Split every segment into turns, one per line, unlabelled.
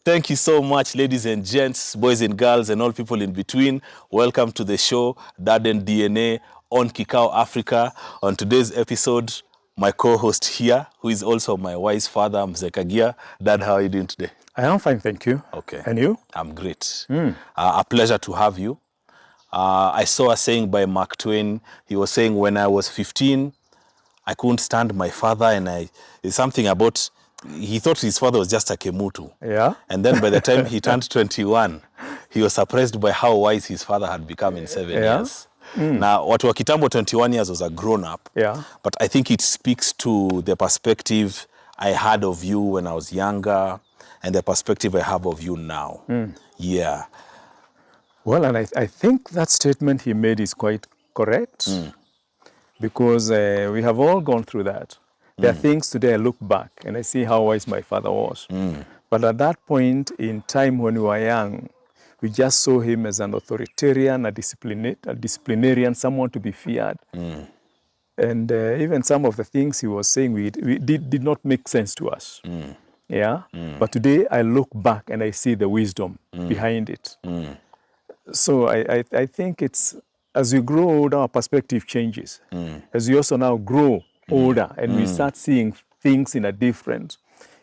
Thank you so much, ladies and gents, boys and girls, and all people in between. Welcome to the show, Dad and DNA on KIKAO Africa. On today's episode, my co-host here, who is also my wise father, Mzee Kagia. Dad, how are you doing today?
I am fine, thank you.
Okay.
And you?
I'm great. A pleasure to have you. I saw a saying by Mark Twain. He was saying, when I was 15, I couldn't stand my father, and it's something about, he thought his father was just a kemutu.
Yeah.
And then by the time he turned 21, he was surprised by how wise his father had become in 7 years. Now, watu wa kitambo, 21 years was a grown-up.
Yeah.
But I think it speaks to the perspective I had of you when I was younger and the perspective I have of you now. Yeah.
Well, and I think that statement he made is quite correct because we have all gone through that. There are things today I look back and I see how wise my father was. But at that point in time when we were young, we just saw him as an authoritarian, a disciplinarian, someone to be feared. And even some of the things he was saying we did not make sense to us. Yeah. But today I look back and I see the wisdom behind it. So I think it's, as we grow older, our perspective changes. As we also now grow older and we start seeing things in a different,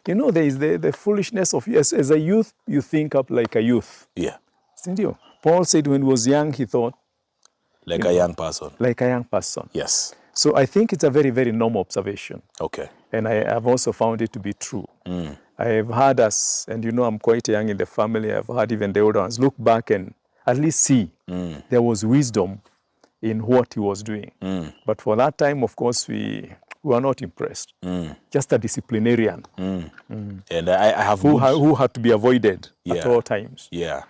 there is the foolishness of, yes, as a youth, you think up like a youth.
Yeah.
Isn't you? Paul said when he was young, he thought
Like a young person.
like a young person.
Yes.
So I think it's a very, very normal observation.
Okay.
And I have also found it to be true. I have had us, and I'm quite young in the family, I've had even the older ones look back and at least see there was wisdom in what he was doing. But for that time, of course, we were not impressed. Just a disciplinarian
And I have
who had to be avoided at all times.
Yeah.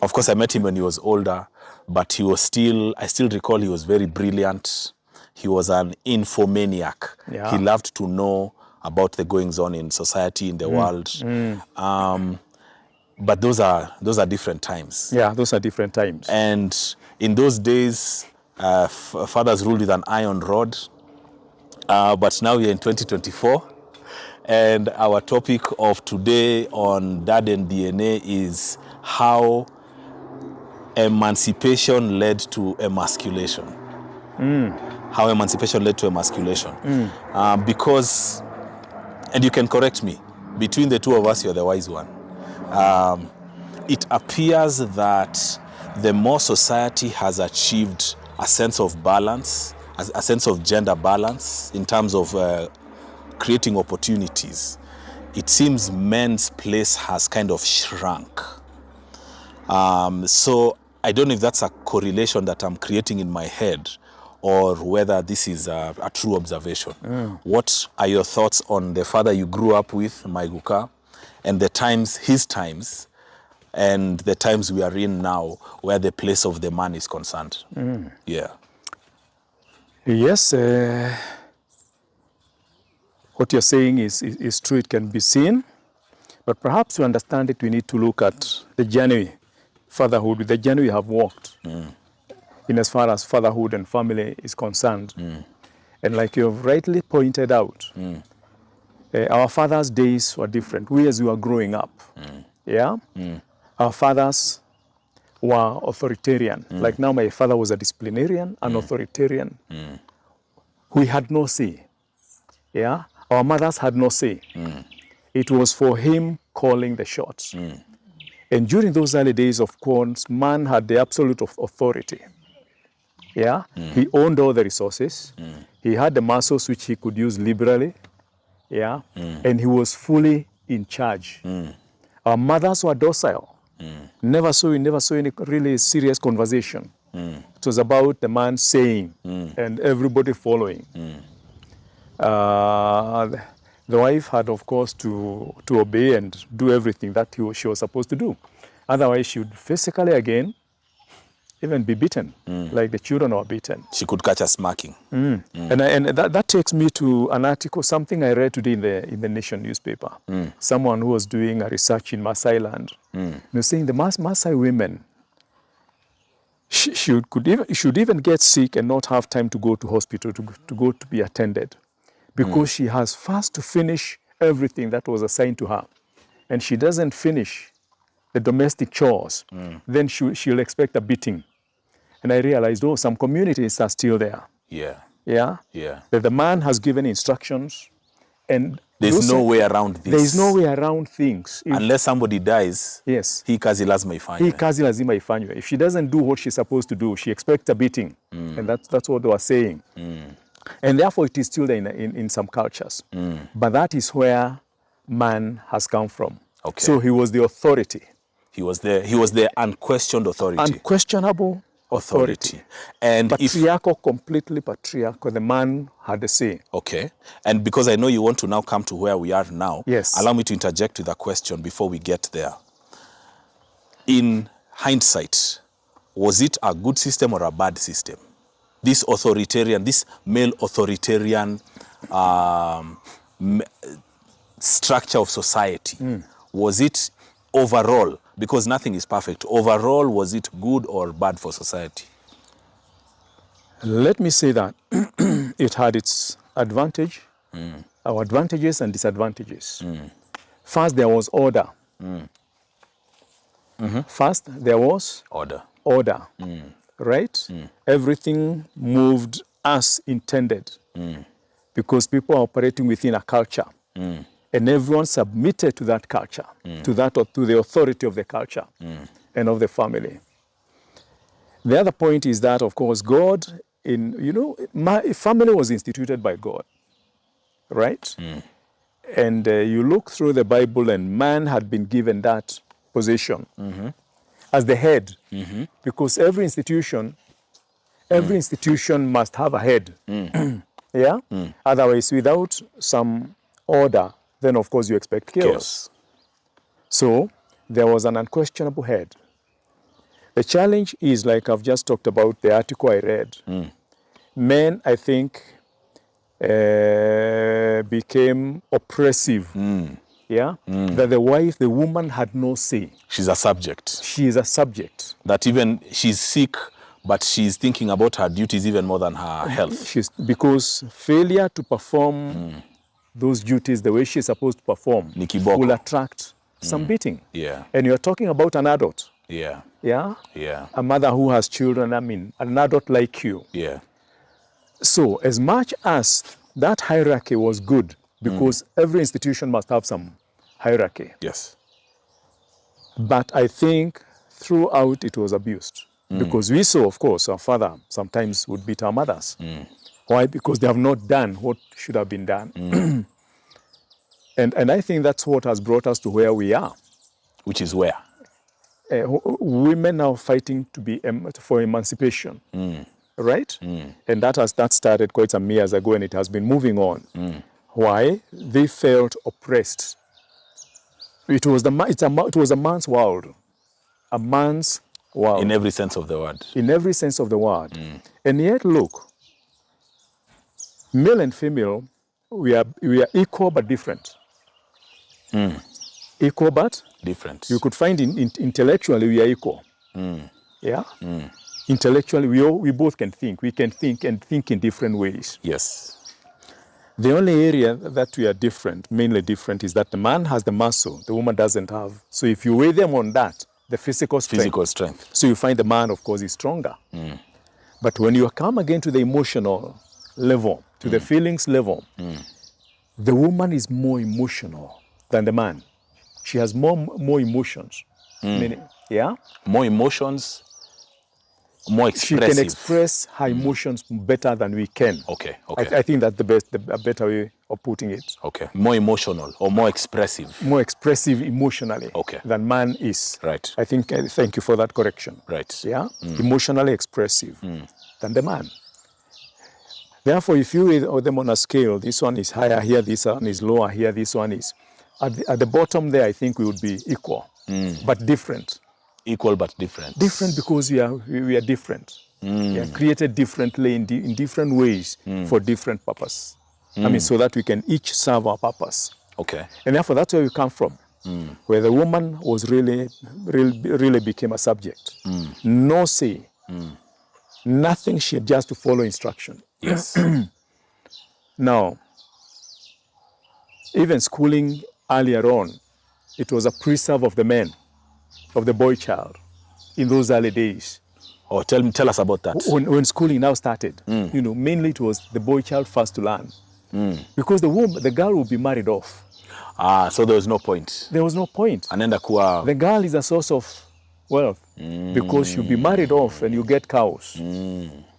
Of course, I met him when he was older, but he was I still recall he was very brilliant. He was an infomaniac.
Yeah.
He loved to know about the goings on in society, in the world. But those are different times.
Yeah, those are different times.
And in those days, fathers ruled with an iron rod. But now we are in 2024. And our topic of today on Dad and DNA is how emancipation led to emasculation. How emancipation led to emasculation. Because, and you can correct me, between the two of us, you're the wise one. It appears that the more society has achieved a sense of balance, a sense of gender balance in terms of creating opportunities, it seems men's place has kind of shrunk. So I don't know if that's a correlation that I'm creating in my head or whether this is a true observation. What are your thoughts on the father you grew up with, Maiguka, and his times, and the times we are in now, where the place of the man is concerned? Yeah.
Yes, what you're saying is true, it can be seen, but perhaps to understand it, we need to look at the journey, fatherhood, the journey we have walked in as far as fatherhood and family is concerned. And like you have rightly pointed out, our fathers' days were different. We as we were growing up, our fathers were authoritarian. Like now my father was a disciplinarian, an authoritarian. We had no say. Yeah, our mothers had no say. It was for him calling the shots. And during those early days, of course, man had the absolute authority. Yeah, he owned all the resources. He had the muscles which he could use liberally. Yeah, and he was fully in charge. Our mothers were docile. Never saw any really serious conversation. It was about the man saying and everybody following. The wife had, of course, to obey and do everything that she was supposed to do. Otherwise, she would physically again even be beaten, like the children were beaten.
She could catch us smacking.
And that takes me to an article, something I read today in the Nation newspaper. Someone who was doing a research in Maasai land. They're saying the Maasai women should even get sick and not have time to go to hospital to go to be attended, because she has first to finish everything that was assigned to her. and she doesn't finish the domestic chores, then she'll expect a beating. And I realized, oh, some communities are still there.
Yeah.
Yeah?
Yeah.
That the man has given instructions, and
There's no way around this.
There is no way around things.
Unless somebody dies,
yes,
hii kazi lazima ifanywe.
Hii kazi lazima ifanywe. If she doesn't do what she's supposed to do, she expects a beating. And that's what they were saying. And therefore it is still there in some cultures. But that is where man has come from.
Okay.
So he was the authority.
He was the unquestioned authority.
Unquestionable authority.
And
patriarchal, completely patriarchal. The man had the say.
Okay. And because I know you want to now come to where we are now,
yes,
allow me to interject with a question before we get there. In hindsight, was it a good system or a bad system? This authoritarian, this male authoritarian structure of society, was it overall, because nothing is perfect, overall, was it good or bad for society?
Let me say that it had its advantages and disadvantages. First, there was order. First, there was order. Right? Everything moved as intended because people are operating within a culture. And everyone submitted to that culture, to the authority of the culture and of the family. The other point is that, of course, God, family was instituted by God, right? And you look through the Bible, and man had been given that position as the head, because every institution must have a head. Yeah? Otherwise, without some order, then of course you expect chaos. So there was an unquestionable head. The challenge is, like I've just talked about, the article I read. Men, I think, became oppressive. Yeah? That the woman had no say.
She's a subject.
She is a subject.
That even she's sick, but she's thinking about her duties even more than her health.
Because failure to perform those duties the way she's supposed to perform will attract some beating.
Yeah.
And you're talking about an adult.
Yeah.
Yeah?
Yeah.
A mother who has children, an adult like you.
Yeah.
So as much as that hierarchy was good, because every institution must have some hierarchy.
Yes.
But I think throughout it was abused. Because we saw, of course, our father sometimes would beat our mothers. Why? Because they have not done what should have been done. And I think that's what has brought us to where we are.
Which is where?
Women now fighting for emancipation. Right? And that started quite some years ago, and it has been moving on. Why? They felt oppressed. It was a man's world. A man's world.
In every sense of the word.
In every sense of the word. And yet, look, male and female, we are equal but different. Equal but
different.
You could find intellectually we are equal. Yeah? Intellectually, we both can think. We can think and think in different ways.
Yes.
The only area that we are different, mainly different, is that the man has the muscle, the woman doesn't have. So if you weigh them on that, the physical strength. So you find the man, of course, is stronger. But when you come again to the emotional level, to the feelings level, the woman is more emotional than the man. She has more emotions. Meaning, yeah?
More emotions, more expressive.
She can express her emotions better than we can.
Okay.
I think that's a better way of putting it.
Okay. More emotional or more expressive.
More expressive emotionally than man is.
Right.
I think, thank you for that correction.
Right.
Yeah? Emotionally expressive than the man. Therefore, if you weigh them on a scale, this one is higher here, this one is lower here, this one is... At the bottom there, I think we would be equal, but different.
Equal but different.
Different because we are different. We are created differently in different ways for different purpose. I mean, so that we can each serve our purpose.
Okay.
And therefore, that's where we come from, where the woman was really became a subject. No say, nothing. She had just to follow instruction.
Yes.
Now, even schooling earlier on, it was a preserve of the men, of the boy child, in those early days.
Oh, tell us about that.
When schooling now started, you know, mainly it was the boy child first to learn. Because the girl would be married off.
Ah, so there was no point.
There was no point.
Anenda kuwa.
The girl is a source of wealth because she'll be married off and you get cows.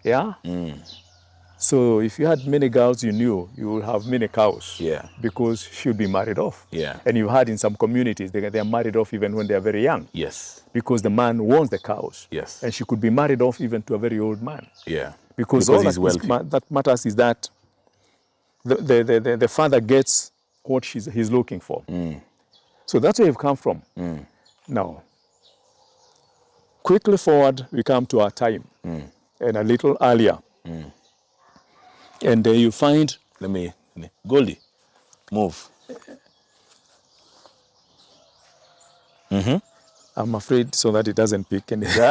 Yeah? So if you had many girls you knew, you would have many cows.
Yeah.
Because she'll be married off.
Yeah.
And you had in some communities, they are married off even when they are very young.
Yes.
Because the man wants the cows.
Yes.
And she could be married off even to a very old man.
Yeah.
Because all
he's wealthy.
that matters is that the father gets what he's looking for. So that's where we've come from. Now, quickly forward, we come to our time. And a little earlier. And you find...
Let me... Goldie, move.
I'm afraid so that it doesn't pick anything.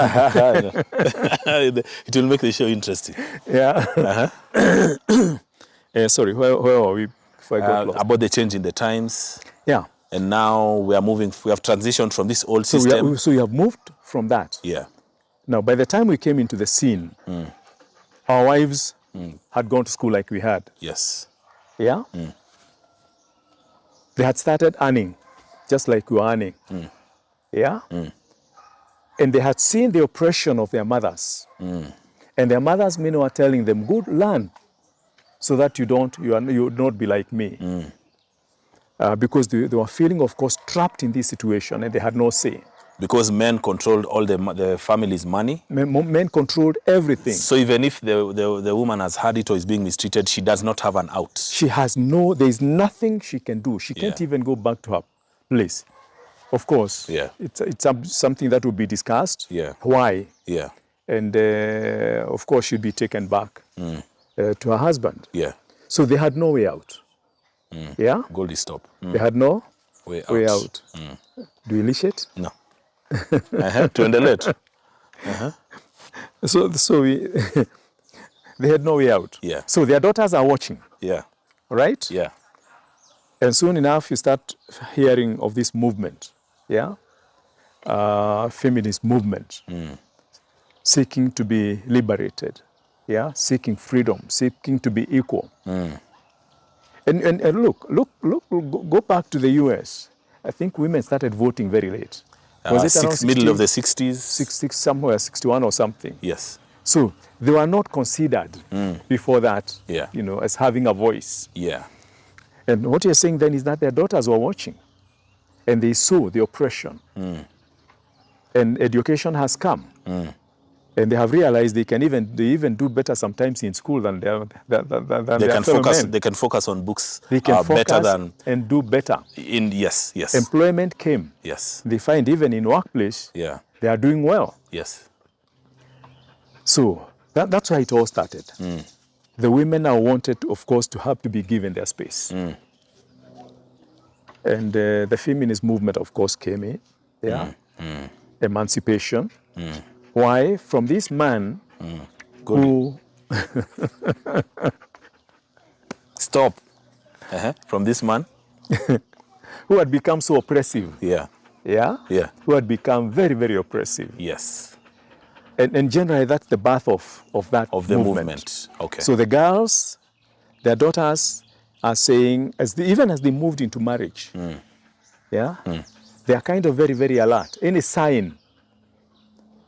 It will make the show interesting.
Yeah. Sorry, where were we? Before I got lost?
About the change in the times.
Yeah.
And now we have transitioned from this old system.
So we have moved from that.
Yeah.
Now, by the time we came into the scene, our wives had gone to school like we had.
Yes.
Yeah? They had started earning, just like we were earning. Yeah? And they had seen the oppression of their mothers. And their mothers, meanwhile, were telling them, good, learn, so that you would not be like me. Because they were feeling, of course, trapped in this situation, and they had no say. Because
men controlled all the family's money?
Men controlled everything.
So even if the woman has had it or is being mistreated, she does not have an out?
She has there is nothing she can do. She can't even go back to her place. Of course, it's something that will be discussed.
Yeah.
Why?
Yeah.
And of course, she'd be taken back to her husband.
Yeah.
So they had no way out. Yeah?
Goldie, stop.
They had no
way out.
Do you leash it?
No. To
So they had no way out.
Yeah.
So their daughters are watching.
Yeah.
Right?
Yeah.
And soon enough, you start hearing of this movement. Yeah? Feminist movement. Seeking to be liberated. Yeah? Seeking freedom. Seeking to be equal. And look, go back to the US. I think women started voting very late. Was it around
middle of the 60s?
66, somewhere 61 or something.
Yes.
So they were not considered before that,
Yeah.
you know, as having a voice.
Yeah.
And what you're saying then is that their daughters were watching, and they saw the oppression. And education has come. And they have realized they even do better sometimes in school than their fellow men.
They can focus on books.
They can focus
better than
and do better.
Yes.
Employment came.
Yes.
They find even in workplace,
Yeah.
they are doing well.
Yes.
So that's why it all started. The women now wanted, of course, to have to be given their space. And the feminist movement, of course, came in. Yeah. Emancipation. Why? From this man who...
Stop. From this man?
who had become so oppressive.
Yeah.
Yeah?
Yeah.
Who had become very, very oppressive.
Yes.
And generally, that's the birth of that
movement. Okay.
So the girls, their daughters are saying, even as they moved into marriage, yeah, they are kind of very, very alert. Any sign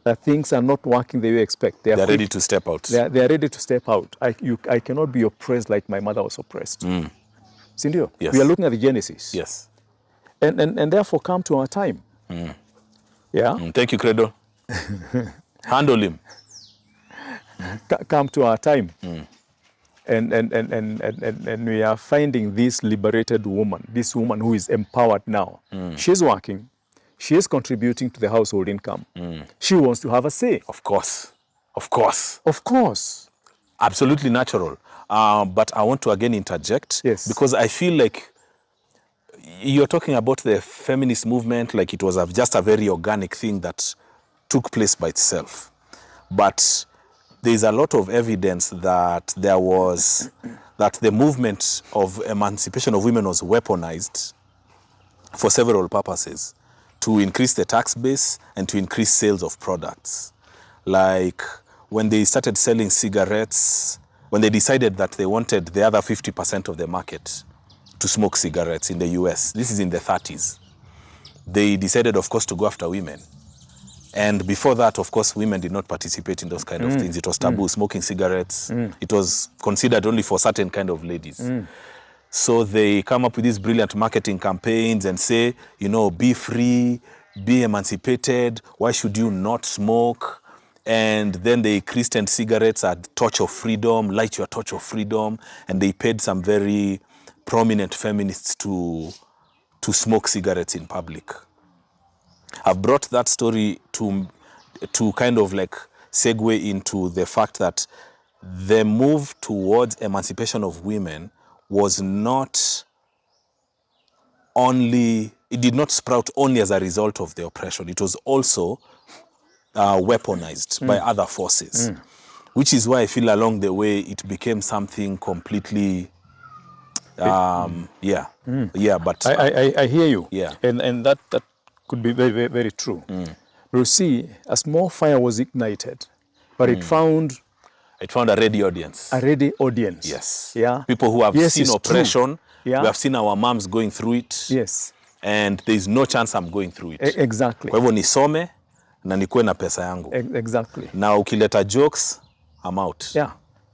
that things are not working the way you expect, they are
ready to step out.
They are ready to step out. I cannot be oppressed like my mother was oppressed. Sindio?
Yes.
We are looking at the Genesis.
Yes.
And therefore come to our time. Yeah?
Thank you, Credo. Handle him.
Come to our time. And we are finding this liberated woman, this woman who is empowered now. She's working. She is contributing to the household income. She wants to have a say.
Of course. Of course.
Of course.
Absolutely natural. But I want to again interject.
Yes.
Because I feel like you're talking about the feminist movement like it was just a very organic thing that took place by itself. But there's a lot of evidence that that the movement of emancipation of women was weaponized for several purposes. To increase the tax base and to increase sales of products. Like when they started selling cigarettes, when they decided that they wanted the other 50% of the market to smoke cigarettes in the US, this is in the 30s, they decided, of course, to go after women. And before that, of course, women did not participate in those kind of things. It was taboo, smoking cigarettes. It was considered only for certain kind of ladies. So they come up with these brilliant marketing campaigns and say, you know, be free, be emancipated, why should you not smoke? And then they christened cigarettes a torch of freedom, light your torch of freedom. And they paid some very prominent feminists to smoke cigarettes in public. I've brought that story to kind of like segue into the fact that the move towards emancipation of women was not only, it did not sprout only as a result of the oppression. It was also weaponized by other forces, which is why I feel along the way it became something completely, yeah, but
I hear you.
Yeah.
And that could be very, very, very true. But you see, a small fire was ignited, but it found
a ready audience.
a ready audience.
Yes.
Yeah.
People who have
Yes,
seen
it's
oppression.
true. Yeah.
We have seen our moms going through it.
Yes.
And there is no chance I'm going through it.
Exactly.
Kwa hivyo nisome na nikuwe na pesa yangu.
Exactly.
Na ukileta jokes, I'm out.
Yeah.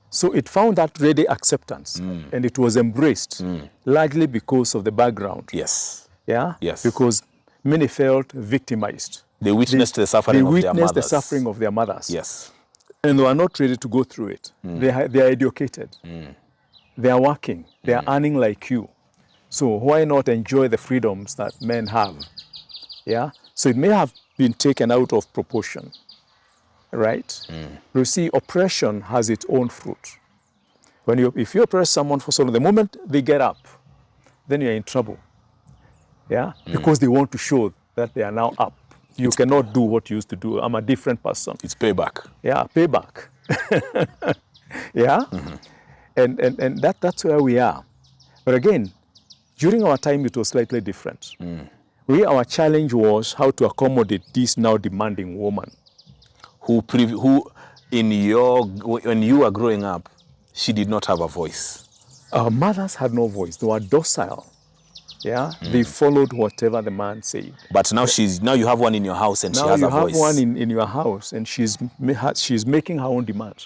So it found that ready acceptance, and it was embraced largely because of the background.
Yes.
Yeah.
Yes.
Because many felt victimized.
They witnessed the suffering of their mothers.
They witnessed the suffering of their mothers.
Yes.
And they are not ready to go through it. They are educated. They are working. They are earning like you. So why not enjoy the freedoms that men have? Yeah. So it may have been taken out of proportion, right? You see, oppression has its own fruit. If you oppress someone for so long, the moment they get up, then you're in trouble. Yeah. Because they want to show that they are now up. You cannot do what you used to do. I'm a different person.
It's payback.
Yeah, payback. Yeah? And that's where we are. But again, during our time, it was slightly different. Our challenge was how to accommodate this now demanding woman.
Who when you were growing up, she did not have a voice.
Our mothers had no voice. They were docile. Yeah, they followed whatever the man said.
But now you have one in your house and she has a voice.
Now you have one in your house and she's making her own demands.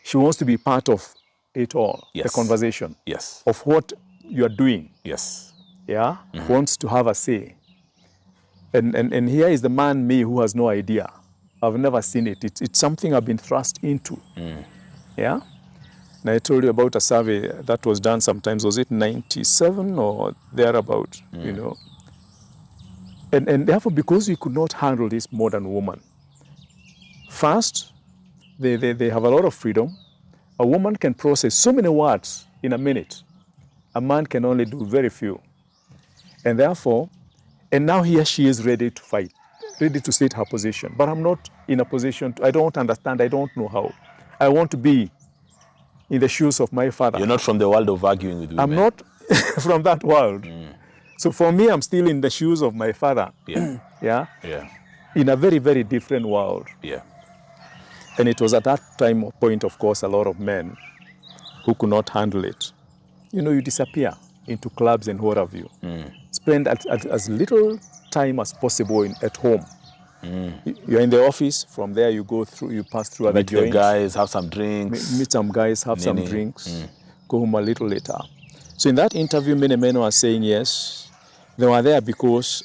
She wants to be part of it all,
Yes.
the conversation.
Yes.
Of what you're doing.
Yes.
Yeah, wants to have a say. And here is the man, me, who has no idea. I've never seen it. It's something I've been thrust into. Yeah. And I told you about a survey that was done sometimes, was it 97 or thereabout, you know. And therefore, because we could not handle this modern woman, first, they have a lot of freedom. A woman can process so many words in a minute. A man can only do very few. And therefore, and now she is ready to fight, ready to state her position. But I'm not in a position I don't understand, I don't know how. I want to be in the shoes of my father.
You're not from the world of arguing with women.
I'm not from that world. So for me, I'm still in the shoes of my father.
Yeah.
Yeah?
Yeah.
In a very, very different world.
Yeah.
And it was at that point, of course, a lot of men who could not handle it. You know, you disappear into clubs and what have you. Spend as little time as possible at home. You're in the office, from there you go through, you pass through other
Meet
joints.
the guys, have some drinks.
Meet some guys, have some drinks, go home a little later. So in that interview, many men were saying, yes, they were there because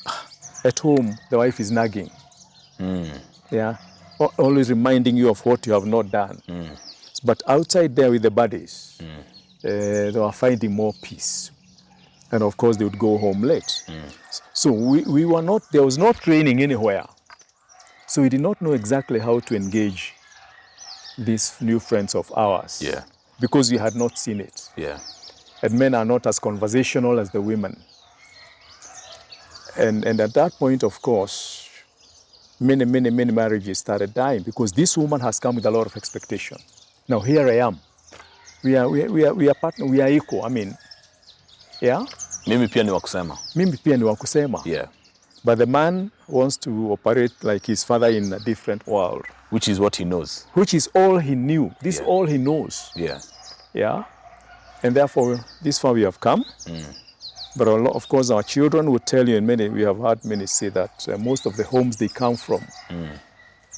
at home, the wife is nagging. Yeah, always reminding you of what you have not done. But outside there with the buddies, they were finding more peace. And of course, they would go home late. So we were not, there was no training anywhere. So we did not know exactly how to engage these new friends of ours.
Yeah.
Because we had not seen it.
Yeah.
And men are not as conversational as the women. And at that point, of course, many marriages started dying because this woman has come with a lot of expectation. Now here I am. We are partner, we are equal. I mean, yeah.
Mimi pia ni wa kusema.
Mimi pia ni wa kusema.
Yeah.
But the man wants to operate like his father in a different world.
Which is what he knows.
Which is all he knew. This is
Yeah.
all he knows.
Yeah.
Yeah. And therefore, this far we have come. But of course, our children will tell you, and we have heard many say that most of the homes they come from,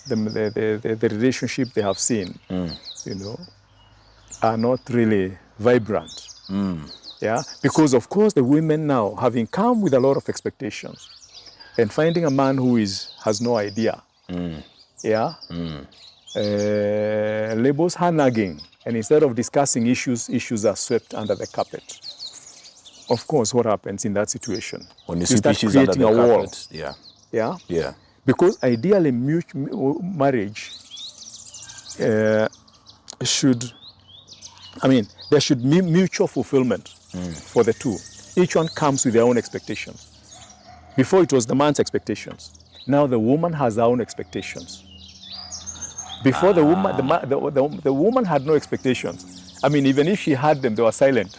the relationship they have seen, you know, are not really vibrant. Yeah, because of course the women now, having come with a lot of expectations, and finding a man who has no idea, yeah, labels her nagging, and instead of discussing issues are swept under the carpet. Of course, what happens in that situation?
When you
start
issues under
creating
the
a wall.
carpet, yeah.
Yeah?
Yeah.
Because ideally, marriage there should be mutual fulfillment for the two. Each one comes with their own expectations. Before it was the man's expectations. Now the woman has her own expectations. Before the woman had no expectations. I mean, even if she had them, they were silent.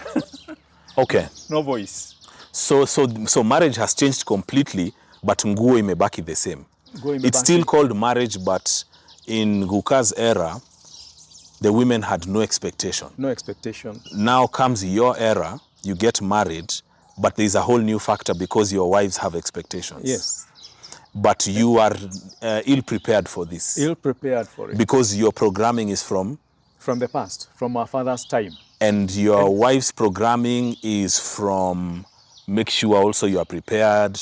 Okay.
No voice.
So marriage has changed completely, but nguo imebaki the same. It's still called marriage, but in Guka's era, the women had no expectation.
No expectation.
Now comes your era, you get married, but there's a whole new factor because your wives have expectations.
Yes.
But you are ill-prepared for this.
Ill-prepared for it.
Because your programming is from
the past, from our father's time.
And your wife's programming is from make sure also you are prepared,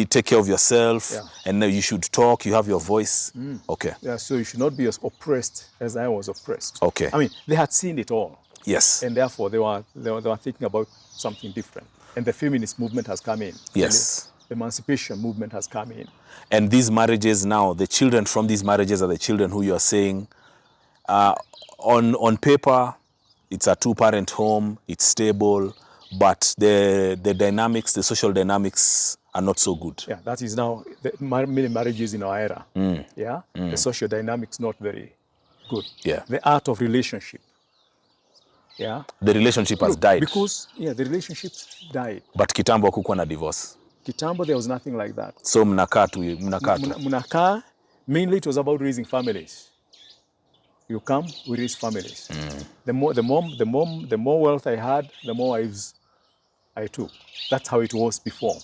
take care of yourself, and now you should talk, you have your voice. Okay.
Yeah, so you should not be as oppressed as I was oppressed.
Okay.
I mean, they had seen it all.
Yes.
And therefore they were thinking about something different. And the feminist movement has come in.
Yes.
The emancipation movement has come in.
And these marriages now, the children from these marriages are the children who you are saying, on paper, it's a two-parent home, it's stable, but the dynamics, the social dynamics are not so good.
Yeah, that is now many marriages in our era. Yeah, the social dynamics not very good.
Yeah.
The art of relationship. Yeah.
The relationship has died.
Because, the relationship died.
But kitambo hakukuwa na divorce.
Kitambo, there was nothing like that.
So mnakaa tu.
Mnakaa, mainly it was about raising families. You come, we raise families. The more wealth I had, the more wives I took. That's how it was before.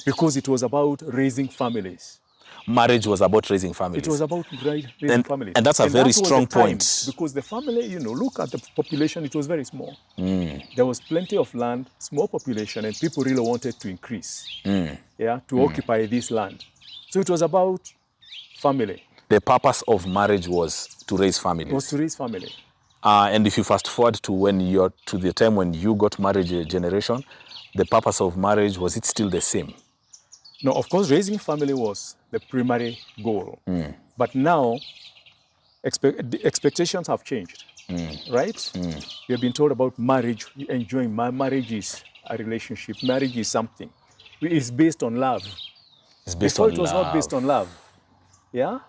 Because it was about raising families.
Marriage was about raising families.
It was about raising families.
And that's a very strong point.
Because the family, look at the population, it was very small. There was plenty of land, small population, and people really wanted to increase, to occupy this land. So it was about family.
The purpose of marriage was to raise families.
Was to raise family.
And if you fast forward to the time when you got married generation, the purpose of marriage, was it still the same?
No, of course, raising family was the primary goal. But now, expectations have changed, right? You have been told about marriage, enjoying marriage is a relationship. Marriage is something. It's based on love.
It's based
Before
on
it was
love.
not based on love. Yeah?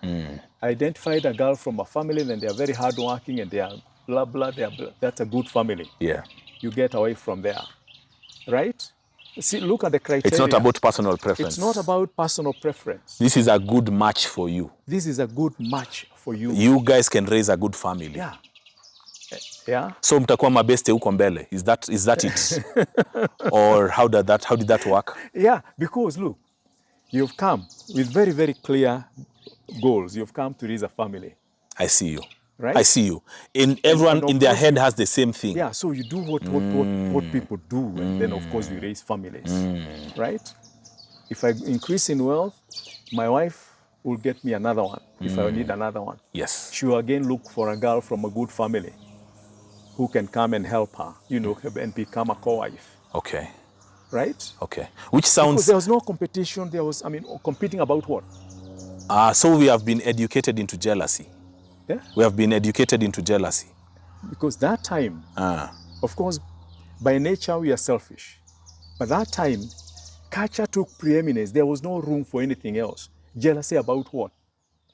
I identified a girl from a family, then they are very hardworking and they are blah, blah, that's a good family.
Yeah.
You get away from there, right? See, look at the criteria.
It's not about personal preference.
It's not about personal preference.
This is a good match for you.
This is a good match for you.
You guys can raise a good family.
Yeah. Yeah.
So mtakuwa mabeste huko mbele. Is that it? Or how did that work?
Yeah, because look, you've come with very, very clear goals. You've come to raise a family.
I see you.
Right?
I see you. Everyone in their head has the same thing.
Yeah, so you do what people do, and then of course you raise families, right? If I increase in wealth, my wife will get me another one if I need another one.
Yes.
She will again look for a girl from a good family who can come and help her, and become a co-wife.
Okay.
Right?
Okay. Which sounds...
Because there was no competition. Competing about what?
So we have been educated into jealousy.
Yeah.
We have been educated into jealousy.
Because that time, of course, by nature we are selfish. But that time, culture took preeminence. There was no room for anything else. Jealousy about what?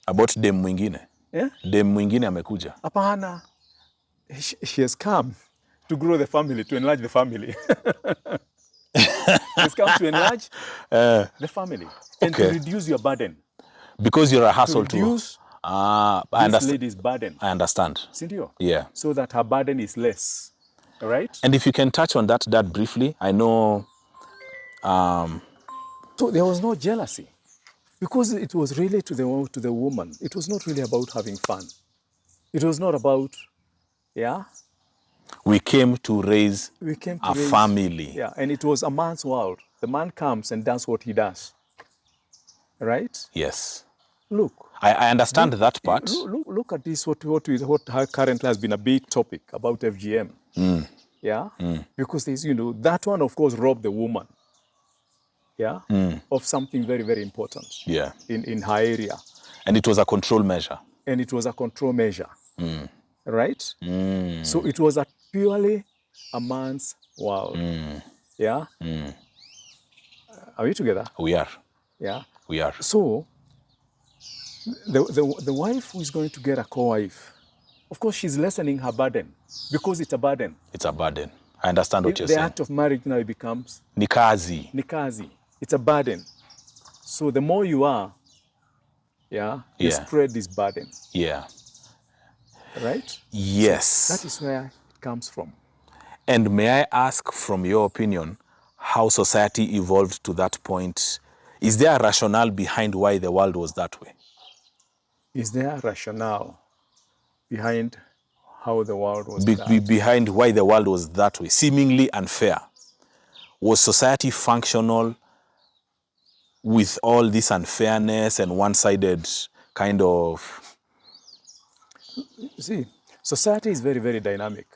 About dem mwingine.
Yeah?
Dem mwingine amekuja.
Hapana. She has come to grow the family, to enlarge the family. This comes to enlarge the family and to
okay.
reduce your burden.
Because you're a
To
hassle to
reduce
I
this
understand.
lady's burden.
I understand.
Sindio?
Yeah.
So that her burden is less. All right?
And if you can touch on that briefly, I know.
So there was no jealousy because it was really to the woman. It was not really about having fun. It was not about, yeah.
We came to raise
We came to
a
raise,
family.
yeah, and it was a man's world. The man comes and does what he does. Right?
Yes.
Look.
I understand that part.
Look at this, what currently has been a big topic about FGM. Yeah? Because there's, that one, of course, robbed the woman, yeah, of something very, very important,
Yeah.
in her area.
And it was a control measure.
And it was a control measure, right? So it was purely a man's world, yeah? Are we together?
We are.
Yeah.
We are.
So the wife who is going to get a co-wife, of course, she's lessening her burden because it's a burden.
It's a burden. I understand what you're saying.
The act of marriage now becomes
Nikazi.
It's a burden. So the more you are, you spread this burden.
Yeah.
Right?
Yes.
So that is where it comes from.
And may I ask, from your opinion, how society evolved to that point? Is there a rationale behind why the world was that way?
Is there a rationale behind how the world was that?
Behind why the world was that way, seemingly unfair? Was society functional with all this unfairness and one-sided kind of...
You see, society is very, very dynamic.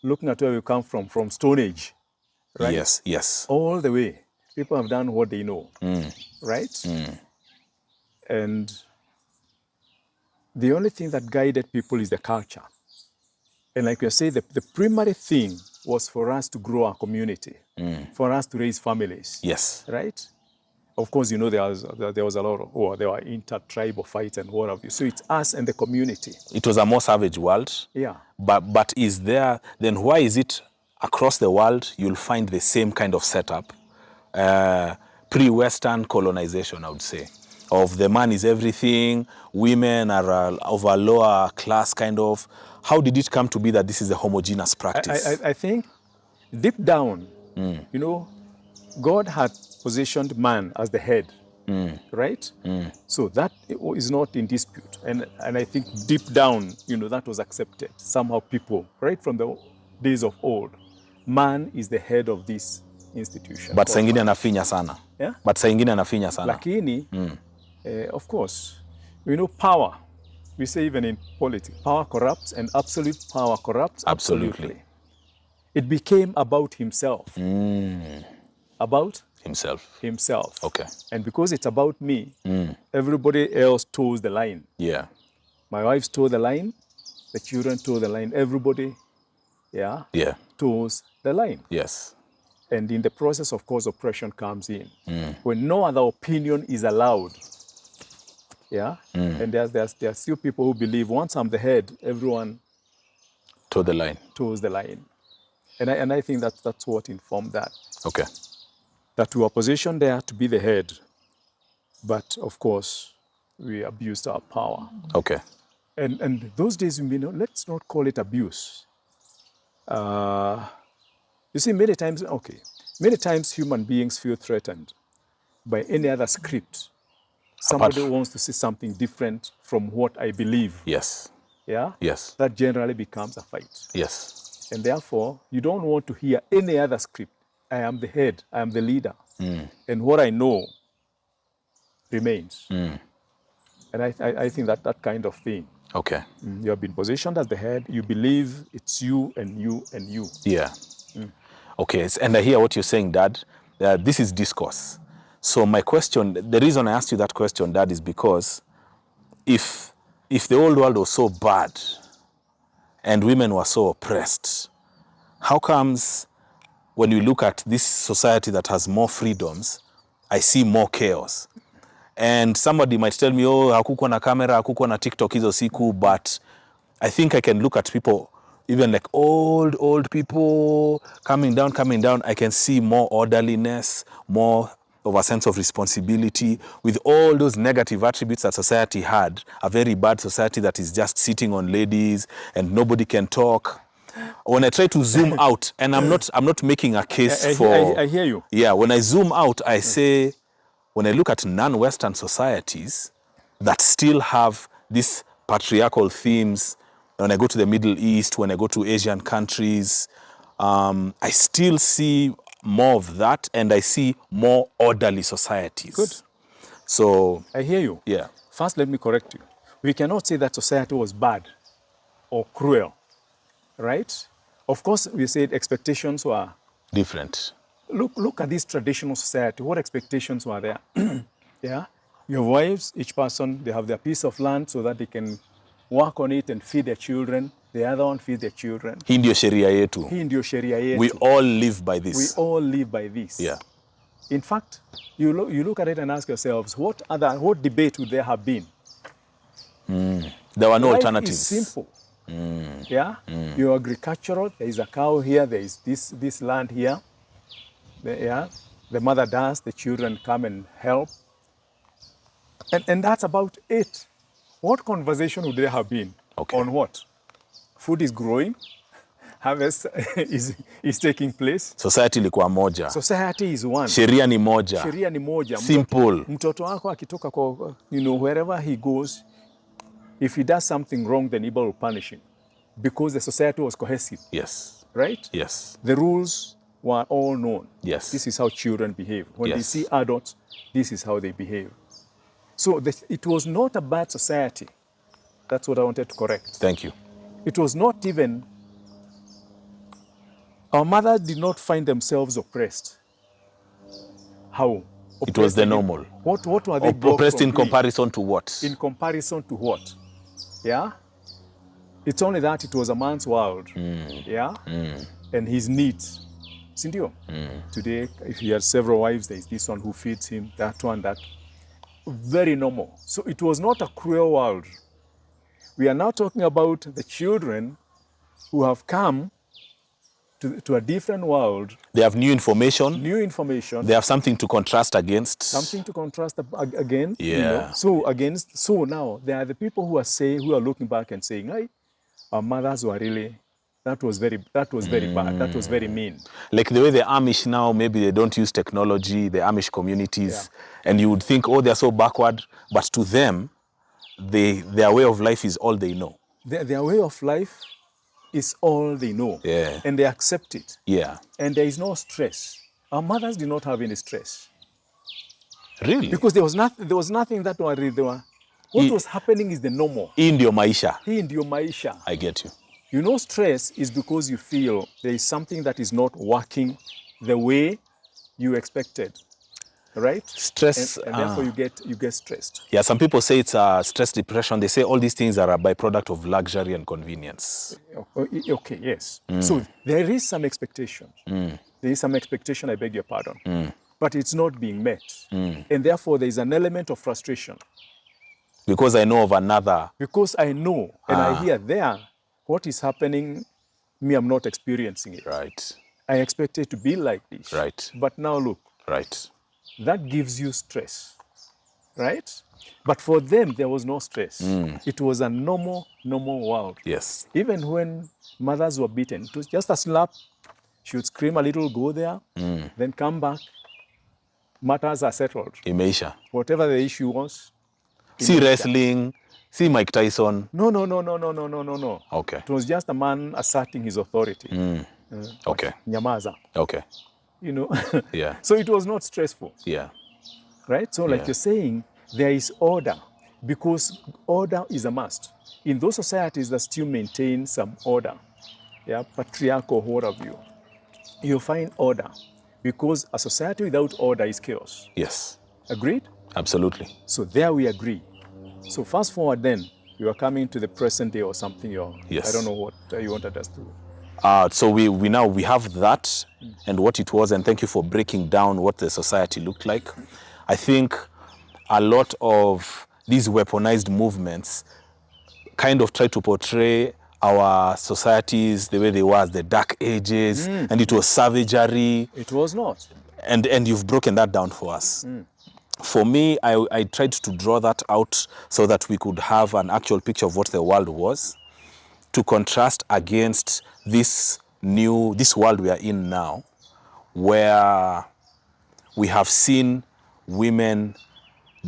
Looking at where we come from Stone Age, right?
Yes.
All the way. People have done what they know, right? And the only thing that guided people is the culture. And like you say, the primary thing was for us to grow our community, for us to raise families.
Yes.
Right? Of course, there was a lot of, there were inter-tribal fights and what have you. So it's us and the community.
It was a more savage world.
Yeah.
But is there, then why is it across the world you'll find the same kind of setup? Pre-Western colonization, I would say. Of the man is everything, women are of a lower class kind of. How did it come to be that this is a homogeneous practice?
I think deep down, God had positioned man as the head, right? So that is not in dispute. And I think deep down, that was accepted. Somehow people, right from the days of old, man is the head of this institution.
But saa ingine anafinya sana.
Yeah?
But saa ingine anafinya sana.
Lakini, of course, power, we say even in politics, power corrupts and absolute power corrupts absolutely. It became about himself. About? Himself.
Okay.
And because it's about me, everybody else toes the line.
Yeah.
My wife toe the line, the children toe the line, everybody, toes the line.
Yes.
And in the process, of course, oppression comes in. When no other opinion is allowed, and there are still people who believe once I'm the head, everyone
toes the line.
And I think that's what informed that.
Okay.
That we were positioned there to be the head, but of course, we abused our power.
Okay.
And those days, let's not call it abuse. You see, many times human beings feel threatened by any other script. Somebody wants to see something different from what I believe.
Yes.
Yeah?
Yes.
That generally becomes a fight.
Yes.
And therefore, you don't want to hear any other script. I am the head, I am the leader. And what I know remains. And I think that kind of thing.
Okay.
You have been positioned as the head, you believe it's you and you and you.
Yeah. Okay, and I hear what you're saying, Dad. This is discourse. So my question, the reason I asked you that question, Dad, is because if the old world was so bad and women were so oppressed, how comes when you look at this society that has more freedoms, I see more chaos? And somebody might tell me, hakukuwa na camera, hakukuwa na TikTok hizo siku, but I think I can look at people even like old people coming down, I can see more orderliness, more of a sense of responsibility with all those negative attributes that society had, a very bad society that is just sitting on ladies and nobody can talk. When I try to zoom out, and I'm not making a case
I hear you.
Yeah, when I zoom out, I say, when I look at non-Western societies that still have these patriarchal themes, when I go to the Middle East, when I go to Asian countries, I still see more of that, and I see more orderly societies.
Good.
So,
I hear you.
yeah.
First, let me correct you. We cannot say that society was bad or cruel, right? Of course, we said expectations were
Different.
Look at this traditional society. What expectations were there? Yeah, your wives, each person, they have their piece of land so that they can work on it and feed their children. The other one feed their children.
Hii ndio sheria yetu.
Hii ndio sheria yetu.
We all live by this.
We all live by this.
Yeah.
In fact, you look at it and ask yourselves, what debate would there have been?
There were no
Life
alternatives.
is simple. Yeah, you're agricultural. There is a cow here. There is this land here. The mother does. The children come and help, and that's about it. What conversation would there have been?
Okay.
On what? Food is growing. Harvest is taking place.
Society ilikuwa moja.
Society is one.
Sheria ni moja.
Sheria ni moja.
Simple.
Mtoto wako akitoka kwa, wherever he goes, if he does something wrong, the neighbor will punish him because the society was cohesive.
Yes.
Right?
Yes.
The rules were all known.
Yes.
This is how children behave. When they
Yes.
see adults, this is how they behave. So it was not a bad society. That's what I wanted to correct.
Thank you.
It was not even, our mothers did not find themselves oppressed. How?
It was the normal.
What were they brought
Oppressed
from
in comparison to what?
In comparison to what? Yeah? It's only that it was a man's world. Yeah? And his needs. Sindio? Today, if he has several wives, there is this one who feeds him, that one, that. Very normal. So it was not a cruel world. We are now talking about the children who have come to a different world.
They have new information.
New information.
They have something to contrast against.
Something to contrast again.
Yeah.
So now there are the people who are looking back and saying, "Hey, our mothers were really, that was very bad. That was very mean."
Like the way the Amish now, maybe they don't use technology, the Amish communities, and you would think, oh, they're so backward. But to them, their way of life is all they know.
Their way of life is all they know.
Yeah.
And they accept it.
Yeah.
And there is no stress. Our mothers did not have any stress.
Really?
Because there was nothing that worried them. What was happening is the normal.
Hii ndio maisha.
Hii ndio maisha.
I get you.
You know, stress is because you feel there is something that is not working the way you expected, right?
Stress.
And therefore you get stressed.
Yeah, some people say it's stress depression. They say all these things are a byproduct of luxury and convenience.
Okay, yes. So there is some expectation. There is some expectation, I beg your pardon. But it's not being met. And therefore there is an element of frustration.
Because I know of another.
Because I know and I hear there, what is happening, me, I'm not experiencing it.
Right.
I expect it to be like this.
Right.
But now look.
Right.
That gives you stress, right? But for them, there was no stress. It was a normal world.
Yes.
Even when mothers were beaten, it was just a slap. She would scream a little, go there, then come back. Matters are settled.
Imeisha.
Whatever the issue was.
See wrestling, see Mike Tyson.
No.
Okay.
It was just a man asserting his authority.
Okay.
Nyamaza.
Okay.
You know?
Yeah.
So it was not stressful.
Yeah.
Right? So like you're saying, there is order because order is a must. In those societies that still maintain some order, patriarchal, what have you, you'll find order because a society without order is chaos.
Yes.
Agreed?
Absolutely.
So there we agree. So fast forward then, you are coming to the present day or something.
Yes.
I don't know what you wanted us to.
So we have that and what it was, and thank you for breaking down what the society looked like. I think a lot of these weaponized movements kind of try to portray our societies the way they were as the Dark Ages, and it was savagery.
It was not.
And you've broken that down for us. For me, I tried to draw that out so that we could have an actual picture of what the world was, to contrast against this world we are in now, where we have seen women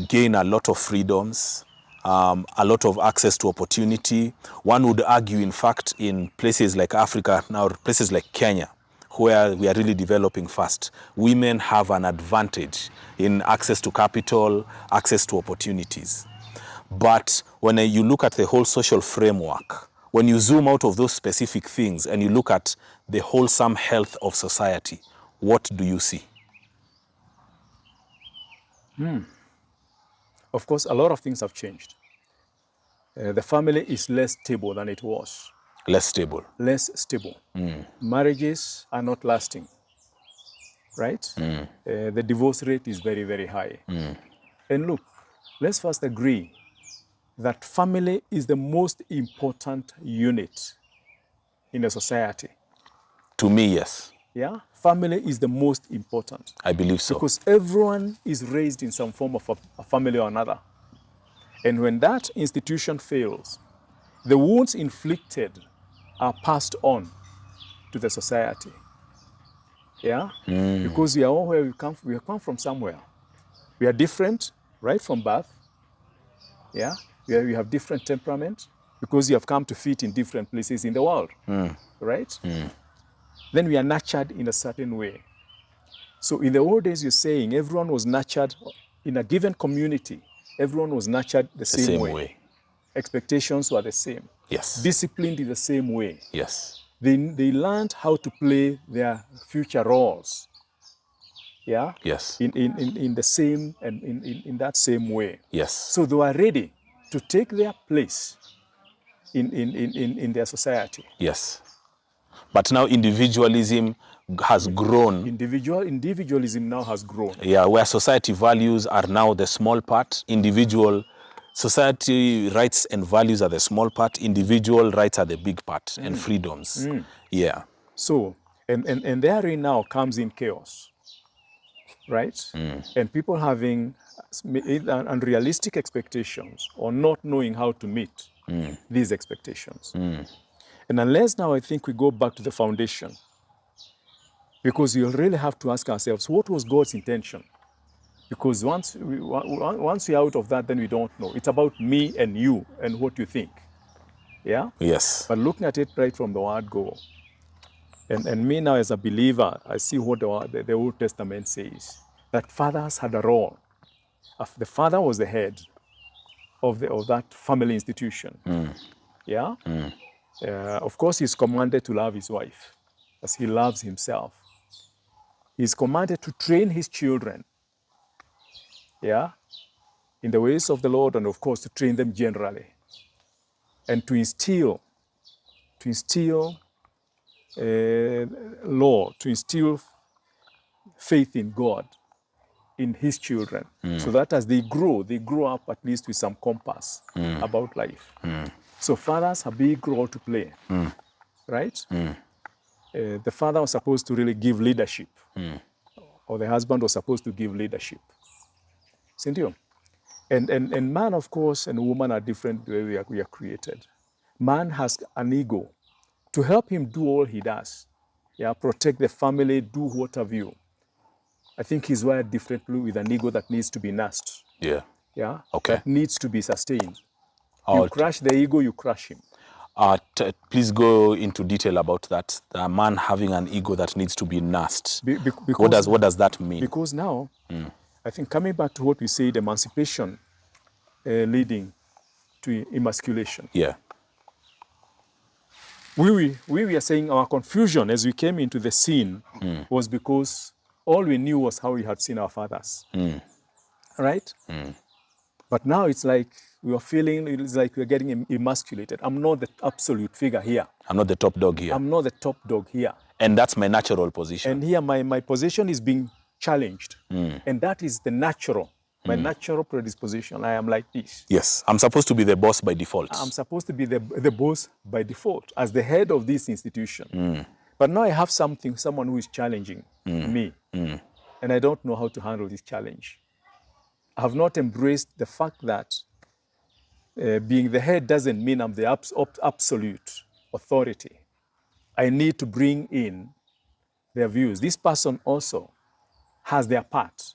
gain a lot of freedoms, a lot of access to opportunity. One would argue, in fact, in places like Africa, now places like Kenya, where we are really developing fast, women have an advantage in access to capital, access to opportunities. But when you look at the whole social framework, when you zoom out of those specific things and you look at the wholesome health of society, what do you see?
Of course, a lot of things have changed. The family is less stable than it was.
Less stable.
Less stable. Marriages are not lasting, right? The divorce rate is very, very high. And look, let's first agree that family is the most important unit in a society.
To me, yes.
Yeah, family is the most important.
I believe so.
Because everyone is raised in some form of a family or another. And when that institution fails, the wounds inflicted are passed on to the society. Yeah? Because we are all where we come from somewhere. We are different right from birth. Yeah? We have different temperament because you have come to fit in different places in the world. Right? Then we are nurtured in a certain way. So in the old days, you're saying everyone was nurtured in a given community. Everyone was nurtured the same way. Expectations were the same.
Yes.
Disciplined in the same way.
Yes.
They learned how to play their future roles. Yeah?
Yes.
In the same and in that same way.
Yes.
So they were ready to take their place in their society.
Yes. But now individualism has grown.
Individualism now has grown.
Yeah, where society values are now the small part. Society rights and values are the small part. Individual rights are the big part, and freedoms. Yeah.
So, and therein now comes in chaos, right? And people having unrealistic expectations or not knowing how to meet these expectations. And unless now I think we go back to the foundation, because you'll really have to ask ourselves, what was God's intention? Because once we're out of that, then we don't know. It's about me and you and what you think. Yeah?
Yes.
But looking at it right from the word go, and me now as a believer, I see what the Old Testament says, that fathers had a role. The father was the head of that family institution. Yeah? Of course, he's commanded to love his wife as he loves himself. He's commanded to train his children, yeah, in the ways of the Lord, and of course to train them generally, and to instill faith in God in his children, so that as they grow up at least with some compass about life. So fathers have a big role to play, right? The father was supposed to really give leadership, or the husband was supposed to give leadership. And man, of course, and woman are different the way we are created. Man has an ego to help him do all he does. Yeah, protect the family, do what have you. I think he's wired differently with an ego that needs to be nursed.
Yeah.
Yeah.
Okay.
That needs to be sustained. You crush the ego, you crush him.
Please go into detail about that. A man having an ego that needs to be nursed. What does that mean?
Because now, I think coming back to what we said, emancipation leading to emasculation.
Yeah.
We were saying our confusion as we came into the scene was because all we knew was how we had seen our fathers. Right? But now it's like we are feeling, it's like we're getting emasculated. I'm not the absolute figure here.
I'm not the top dog here.
I'm not the top dog here.
And that's my natural position.
And here my position is being challenged. And that is the natural My natural predisposition, I am like this.
Yes, I'm supposed to be the boss by default.
I'm supposed to be the boss by default as the head of this institution. But now I have someone who is challenging me, and I don't know how to handle this challenge. I have not embraced the fact that being the head doesn't mean I'm the absolute authority. I need to bring in their views. This person also has their part.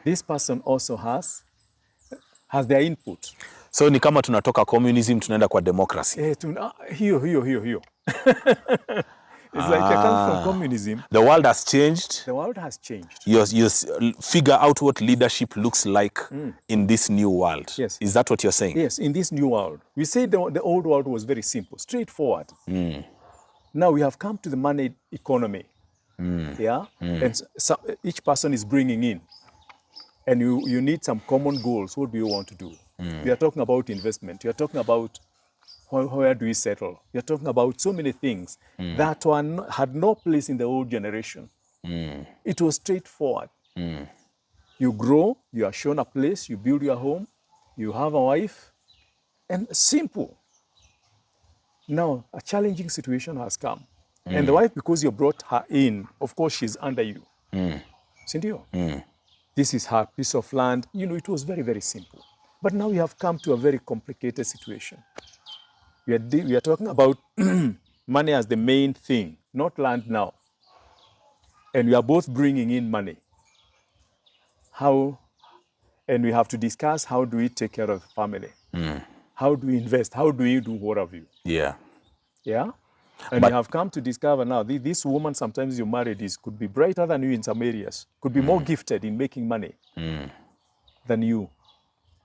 This person also has their input.
So ni kama tunatoka communism tunaenda kwa democracy.
Hiyo. It's like I come from communism.
The world has changed.
The world has changed.
You figure out what leadership looks like in this new world.
Yes.
Is that what you're saying?
Yes, in this new world. We say the old world was very simple, straightforward. Now we have come to the money economy. Yeah? And so each person is bringing in. And you need some common goals. What do you want to do? We are talking about investment. You're talking about where do we settle? You're talking about so many things that had no place in the old generation. It was straightforward. You grow, you are shown a place, you build your home, you have a wife, and simple. Now, a challenging situation has come. And the wife, because you brought her in, of course, she's under you. Sindio? This is her piece of land. You know, it was very, very simple. But now we have come to a very complicated situation. We are talking about money as the main thing, not land now. And we are both bringing in money. And we have to discuss how do we take care of the family? How do we invest? How do we do what have you?
Yeah.
Yeah? And we have come to discover now, this woman sometimes you married could be brighter than you in some areas, could be more gifted in making money than you.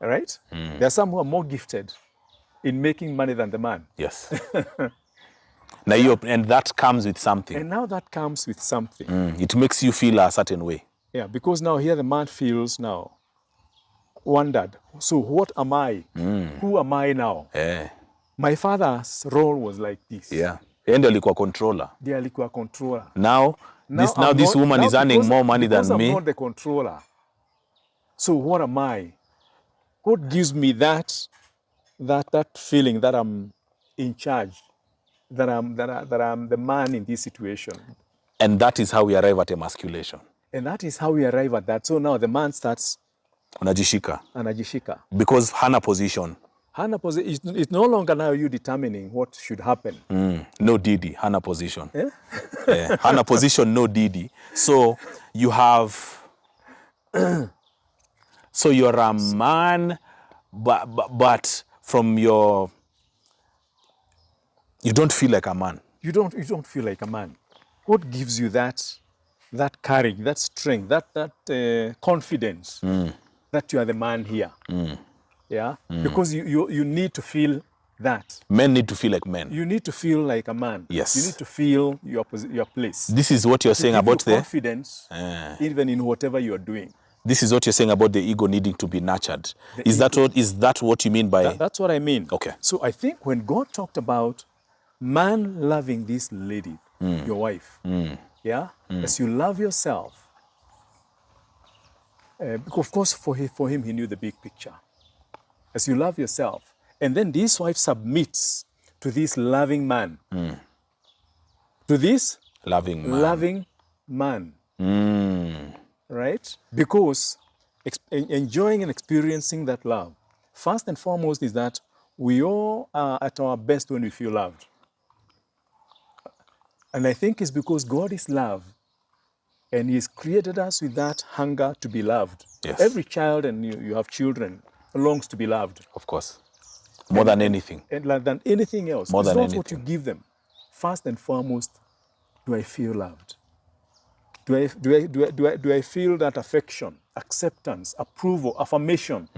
All right? There are some who are more gifted in making money than the man.
Yes. Now and that comes with something.
And now that comes with something.
It makes you feel a certain way.
Yeah, because now here the man feels now wondered. So what am I? Who am I now?
Yeah.
My father's role was like this.
Yeah. And alikuwa controller.
They alikuwa controller.
Now this woman is earning more money than me.
I'm not the controller. So what am I? What gives me that feeling that I'm in charge, that I'm the man in this situation?
And that is how we arrive at emasculation.
And that is how we arrive at that. So now the man starts
anajishika. Because hana position.
It's no longer now you determining what should happen.
No Didi, hana position. Yeah, hana position, no Didi. So you have, so you're a man, but from you don't feel like a man.
You don't feel like a man. What gives you that courage, that strength, that confidence that you are the man here? Yeah, because you need to feel that.
Men need to feel like men.
You need to feel like a man.
Yes.
You need to feel your place.
This is what you're saying about the
confidence, even in whatever you are doing.
This is what you're saying about the ego needing to be nurtured. Is that what you mean by?
That's what I mean.
Okay.
So I think when God talked about man loving this lady, your wife, yeah, as you love yourself, of course for him he knew the big picture. As you love yourself. And then this wife submits to this loving man. To this loving man. Right? Because enjoying and experiencing that love, first and foremost is that we all are at our best when we feel loved. And I think it's because God is love. And He's created us with that hunger to be loved.
Yes.
Every child, and you have children, longs to be loved.
Of course. More than anything.
And than anything else.
More than
anything.
It's
not what you give them. First and foremost, do I feel loved? Do I feel that affection, acceptance, approval, affirmation?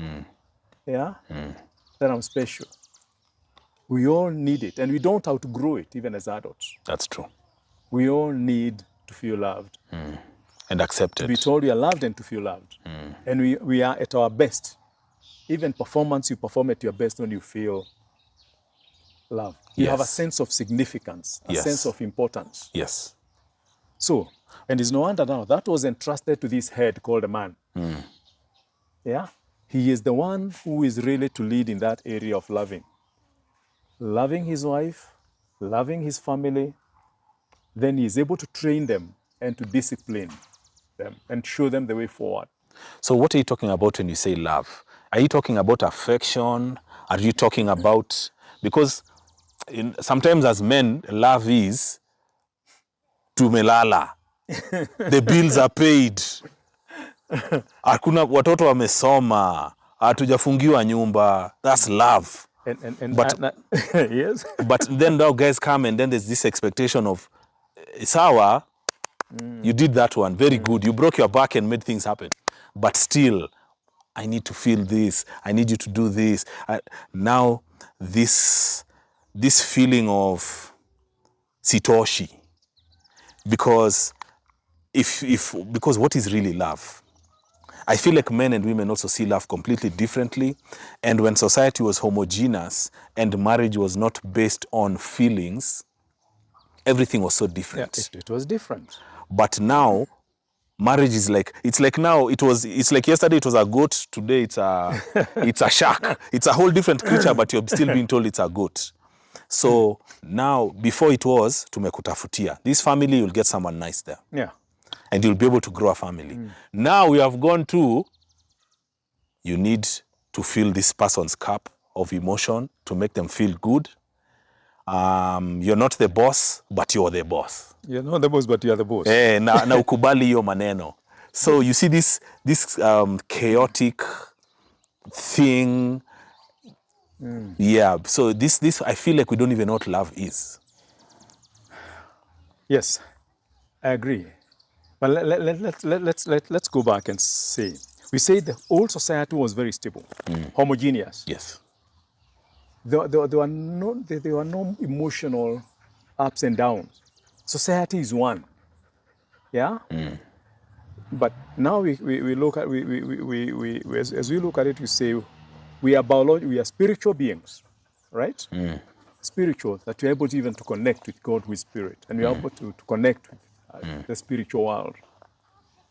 Yeah? That I'm special. We all need it. And we don't outgrow it, even as adults.
That's true.
We all need to feel loved.
And accepted.
To be told we are loved and to feel loved. And we are at our best. Even performance, you perform at your best when you feel love. You have a sense of significance, a sense of importance.
Yes.
So, and it's no wonder now, that was entrusted to this head called a man. Yeah? He is the one who is really to lead in that area of loving. Loving his wife, loving his family, then he is able to train them and to discipline them and show them the way forward.
So what are you talking about when you say love? Are you talking about affection? Are you talking about, because sometimes as men, love is tumelala. The bills are paid. Hakuna watoto wamesoma. Hatujafungiwa nyumba. That's love. But
yes.
but then now guys come and then there's this expectation of sawa, you did that one, very good. You broke your back and made things happen. But still, I need to feel this. I need you to do this. Now, this feeling of sitoshi, because because what is really love? I feel like men and women also see love completely differently. And when society was homogeneous and marriage was not based on feelings, everything was so different.
Yeah, it was different.
But now, marriage is like, it's like yesterday it was a goat, today it's a shark. It's a whole different creature, but you're still being told it's a goat. So now, before it was, tumekutafutia. This family, you'll get someone nice there.
Yeah.
And you'll be able to grow a family. Now we have gone to, you need to fill this person's cup of emotion to make them feel good. You're not the boss, but you're the boss.
You're not the boss, but you're the boss.
Na ukubali hiyo maneno. So you see this chaotic thing. Yeah, so this I feel like we don't even know what love is.
Yes, I agree. But let's go back and say, we say the old society was very stable, homogeneous.
Yes.
There were no emotional ups and downs. Society is one. Yeah. But now we look at as we look at it, we say we are spiritual beings, right? Spiritual, that we're able to even to connect with God with spirit, and we're able to connect with the spiritual world.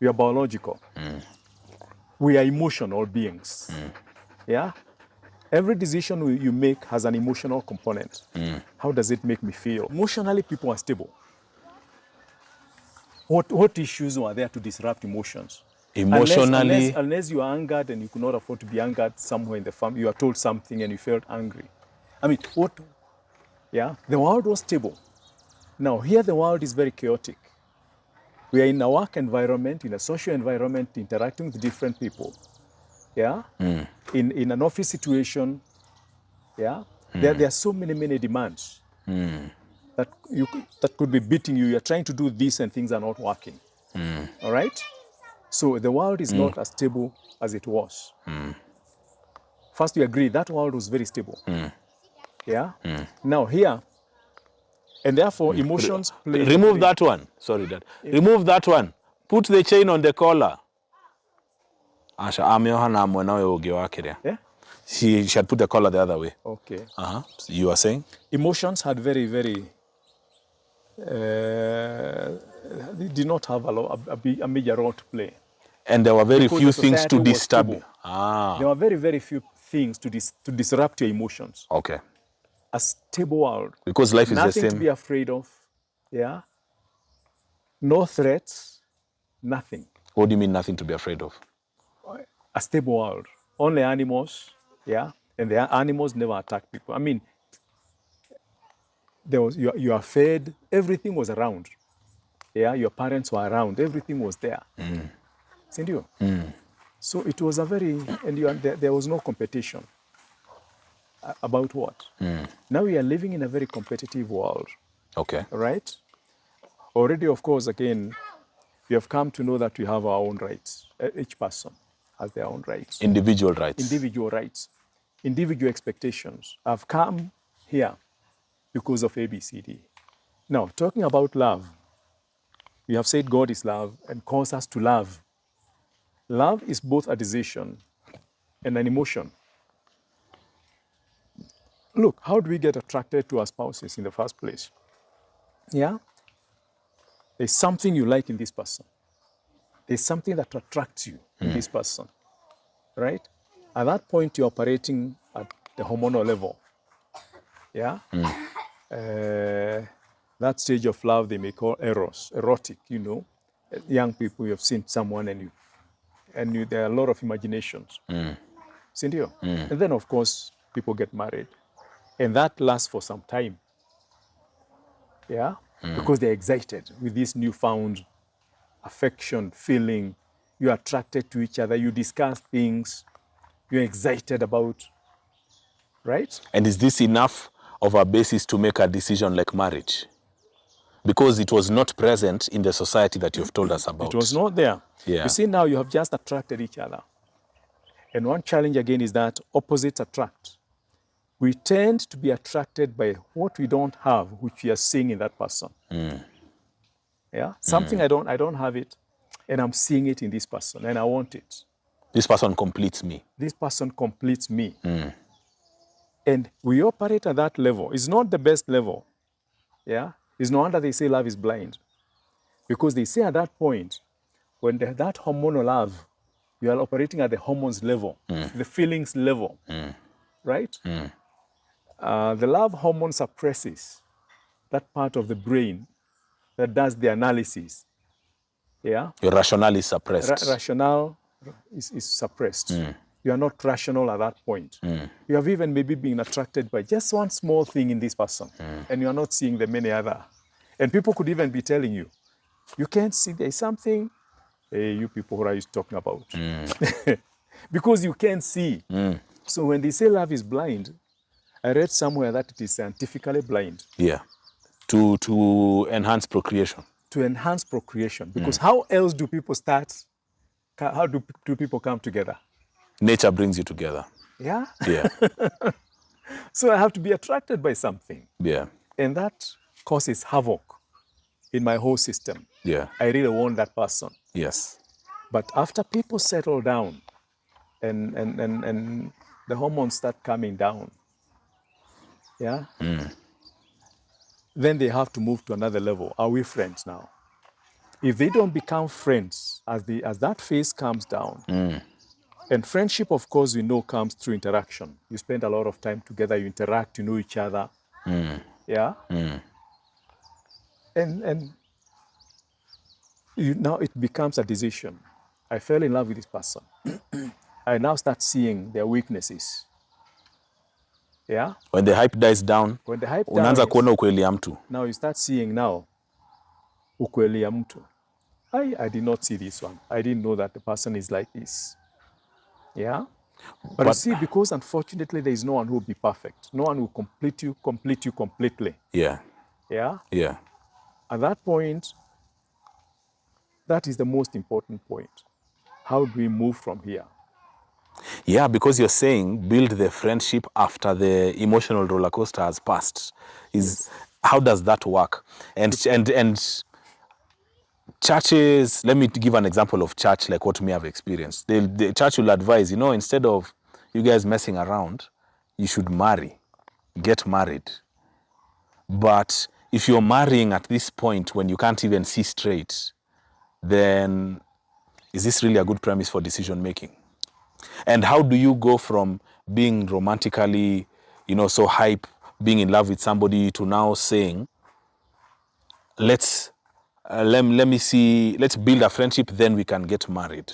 We are biological. We are emotional beings. Yeah. Every decision you make has an emotional component. How does it make me feel? Emotionally, people are stable. What issues were there to disrupt emotions?
Emotionally,
unless you are angered and you could not afford to be angered somewhere in the family, you are told something and you felt angry. I mean, yeah, the world was stable. Now, here the world is very chaotic. We are in a work environment, in a social environment, interacting with different people. Yeah? In an office situation, yeah? There are so many demands that could be beating you. You're trying to do this and things are not working. All right? So the world is not as stable as it was. First, we agree that world was very stable. Yeah? Now here, and therefore emotions play...
Remove that one. Sorry, Dad. Remove that one. Put the chain on the collar. Asha, ameohana mwenawe uge wake there.
Yeah?
She had put the collar the other way.
Okay.
You are saying?
Emotions had very they did not have a major role to play.
And there were very few things to disturb.
There were very few things to disrupt your emotions.
Okay.
A stable world.
Because life is the same.
Nothing to be afraid of. Yeah. No threats. Nothing.
What do you mean nothing to be afraid of?
A stable world. Only animals. Yeah. And the animals never attack people. I mean, there was you are fed. Everything was around. Yeah. Your parents were around. Everything was there. Isn't you? So it was a very, and there was no competition. About what? Now we are living in a very competitive world.
Okay.
Right? Already, of course, again, we have come to know that we have our own rights. Each person has their own rights.
Individual rights.
Individual rights. Individual expectations. I've come here because of ABCD. Now, talking about love, we have said God is love and calls us to love. Love is both a decision and an emotion. Look, how do we get attracted to our spouses in the first place? Yeah? There's something you like in this person. There's something that attracts you in this person. right? At that point, you're operating at the hormonal level. Yeah? That stage of love they may call eros, erotic, you know. Young people, you have seen someone and there are a lot of imaginations. Sindio? And then, of course, people get married. And that lasts for some time. Yeah? Because they're excited with this newfound affection, feeling. You're attracted to each other. You discuss things you're excited about. Right?
And is this enough of a basis to make a decision like marriage? Because it was not present in the society that you've told us about.
It was not there.
Yeah.
You see, now you have just attracted each other. And one challenge again is that opposites attract. We tend to be attracted by what we don't have, which we are seeing in that person. Yeah, something I don't have it, and I'm seeing it in this person, and I want it.
This person completes me.
This person completes me. And we operate at that level. It's not the best level. Yeah, it's no wonder they say love is blind, because they say at that point, when that hormonal love, you are operating at the hormones level, the feelings level, right? The love hormone suppresses that part of the brain that does the analysis. Yeah?
Your rationale is suppressed.
Rationale is suppressed. You are not rational at that point. You have even maybe been attracted by just one small thing in this person, and you are not seeing the many other. And people could even be telling you, you can't see there's something. Hey, you people, what are you talking about? Because you can't see. So when they say love is blind, I read somewhere that it is scientifically blind.
Yeah. To enhance procreation.
To enhance procreation. Because how else do people start? How do people come together?
Nature brings you together.
Yeah?
Yeah.
So I have to be attracted by something.
Yeah.
And that causes havoc in my whole system.
Yeah.
I really want that person.
Yes.
But after people settle down and the hormones start coming down, yeah, then they have to move to another level. Are we friends now? If they don't become friends as that phase comes down, and friendship, of course, we know comes through interaction. You spend a lot of time together, you interact, you know each other. Yeah? And now it becomes a decision. I fell in love with this person. I now start seeing their weaknesses. Yeah?
When the hype dies down,
When the hype
unaanza
dies,
kuona ukweli ya mtu.
now you start seeing now ukweli ya mtu. I did not see this one. I didn't know that the person is like this. Yeah? But you see, because unfortunately there is no one who will be perfect. No one will complete you completely.
Yeah.
Yeah?
Yeah.
At that point, that is the most important point. How do we move from here?
Yeah, because you're saying build the friendship after the emotional roller coaster has passed. How does that work? And churches, let me give an example of church like what me have experienced. The church will advise, instead of you guys messing around, you should marry, get married. But if you're marrying at this point when you can't even see straight, then is this really a good premise for decision making? And how do you go from being romantically, so hype, being in love with somebody, to now saying, let's build a friendship, then we can get married?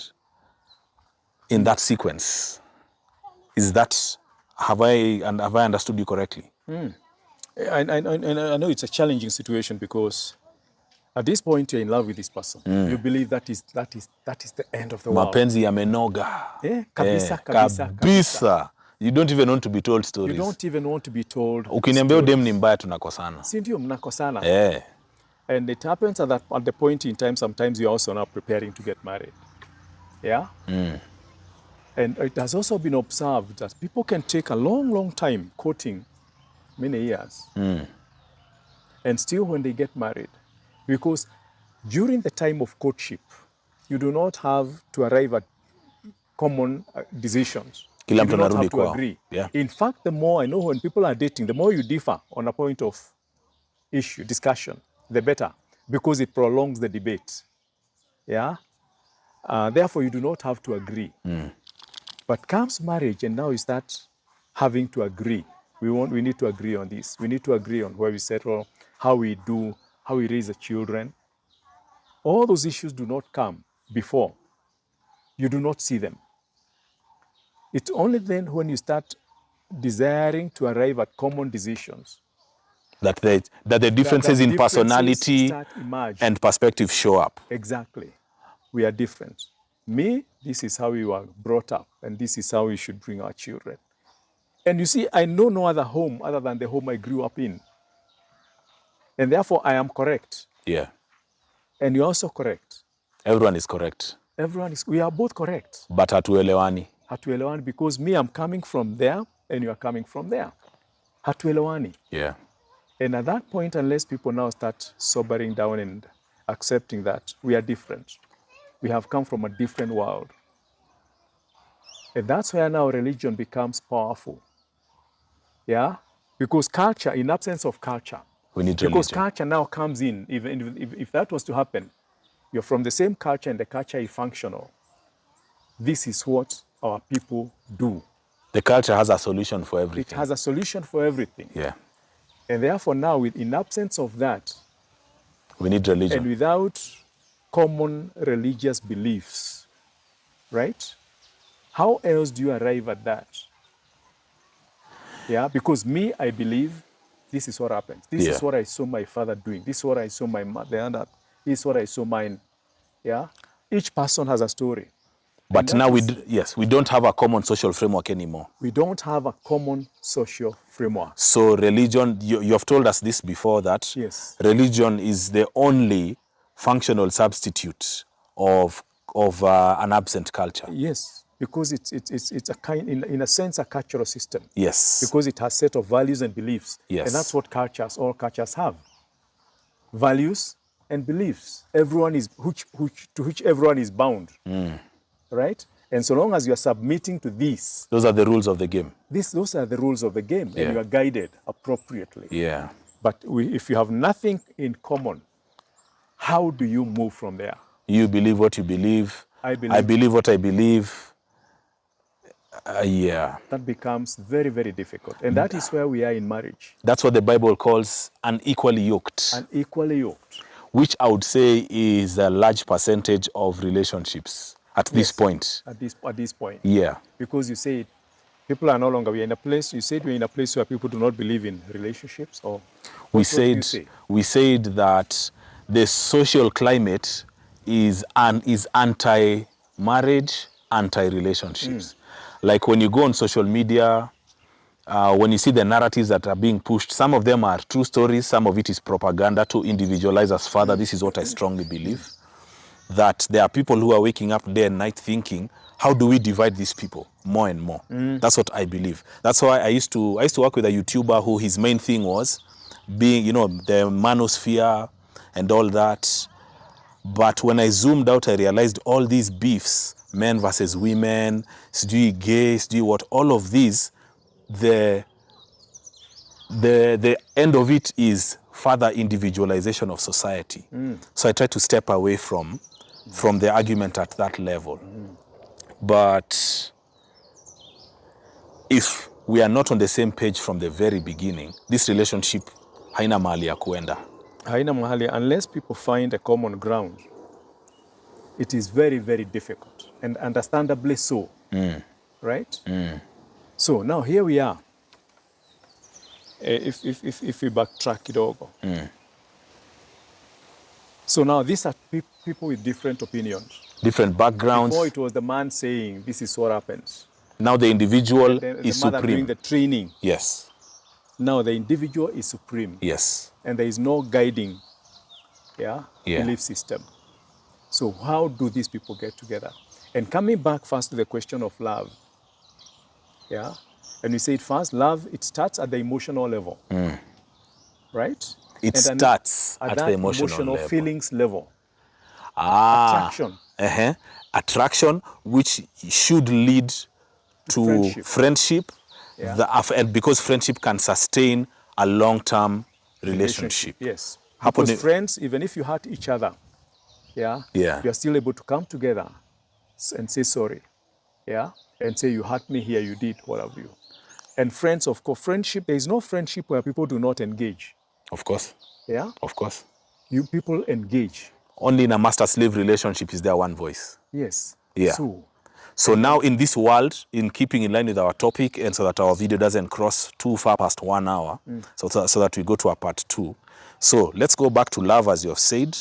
In that sequence, have I understood you correctly?
I know it's a challenging situation because at this point you're in love with this person. You believe that is the end of the world.
Mapenzi yamenoga.
Kabisa.
You don't even want to be told stories.
You don't even want to be told.
Ukiniambia dem ni mbaya tunakosana.
Si ndio mnakosana.
Yeah.
And it happens at the point in time, sometimes you're also now preparing to get married. Yeah? And it has also been observed that people can take a long, long time courting, many years. And still when they get married, because during the time of courtship, you do not have to arrive at common decisions.
Kila
You
mtu
do not
anarudi
have to
kwao.
agree.
Yeah.
In fact, the more I know when people are dating, the more you differ on a point of discussion, the better, because it prolongs the debate. Yeah? Therefore, you do not have to agree. But comes marriage, and now you start having to agree. We need to agree on this. We need to agree on where we settle, how we raise the children. All those issues do not come before. You do not see them. It's only then when you start desiring to arrive at common decisions
that the differences in personality and perspective show up.
Exactly. We are different. Me, this is how we were brought up, and this is how we should bring our children. And you see, I know no other home other than the home I grew up in. And therefore, I am correct.
Yeah.
And you're also correct.
Everyone is correct.
We are both correct.
But hatuelewani.
Hatuelewani, because me, I'm coming from there, and you are coming from there. Hatuelewani.
Yeah.
And at that point, unless people now start sobering down and accepting that we are different, we have come from a different world. And that's where now religion becomes powerful. Yeah? Because culture, in absence of culture,
we need
because
religion.
Culture now comes in, even if that was to happen, you're from the same culture and the culture is functional. This is what our people do.
The culture has a solution for everything.
It has a solution for everything.
Yeah.
And therefore now, in absence of that,
we need religion.
And without common religious beliefs, right? How else do you arrive at that? Yeah, because me, I believe this is what happens. This is what I saw my father doing. This is what I saw my mother. This is what I saw mine. Yeah, each person has a story.
But now we don't have a common social framework anymore.
We don't have a common social framework.
So religion, you have told us this before, that religion is the only functional substitute of an absent culture.
Yes, because it's a kind, in a sense, a cultural system.
Yes.
Because it has a set of values and beliefs.
Yes.
And that's what all cultures have. Values and beliefs. Everyone is, to which everyone is bound. Right? And so long as you are submitting to this,
those are the rules of the game.
Those are the rules of the game, and you are guided appropriately.
Yeah.
But if you have nothing in common, how do you move from there?
You believe what you believe. I believe what I believe. Yeah.
That becomes very, very difficult. And that is where we are in marriage.
That's what the Bible calls unequally yoked.
Unequally yoked.
Which I would say is a large percentage of relationships. At this point.
At this point.
Yeah.
Because you say people are no longer, we are in a place, you said we're in a place where people do not believe in relationships, or
we said that the social climate is anti-marriage, anti-relationships. Like when you go on social media, when you see the narratives that are being pushed, some of them are true stories, some of it is propaganda to individualize us further. This is what I strongly believe. That there are people who are waking up day and night thinking, how do we divide these people more and more? That's what I believe. That's why I used to work with a YouTuber who his main thing was being, the manosphere and all that. But when I zoomed out, I realized all these beefs, men versus women, sijui gay, sijui what, all of these, the end of it is further individualization of society. So I try to step away from the argument at that level. But if we are not on the same page from the very beginning, this relationship haina mahali ya kuenda.
Haina mahali, unless people find a common ground, it is very, very difficult, and understandably so. Right? So now here we are. If we backtrack kidogo. So now these are people with different opinions.
Different backgrounds.
Before it was the man saying, this is what happens.
Now the individual is
the mother
supreme.
doing the training.
Yes.
Now the individual is supreme.
Yes.
And there is no guiding belief system. So how do these people get together? And coming back first to the question of love. Yeah. And we said first, love, it starts at the emotional level. Right?
It starts at the emotional level.
Feelings level.
Attraction. Attraction, which should lead to friendship. And because friendship can sustain a long-term relationship.
Yes. Because friends, even if you hurt each other, you are still able to come together and say sorry. Yeah. and say, you hurt me here, you did, what have you. And friends, of course, friendship, there is no friendship where people do not engage.
Of course.
Yeah?
Of course.
You people engage.
Only in a master-slave relationship is there one voice.
Yes.
Yeah. So now in this world, in keeping in line with our topic, and so that our video doesn't cross too far past 1 hour, so that we go to a part 2. So let's go back to love, as you have said,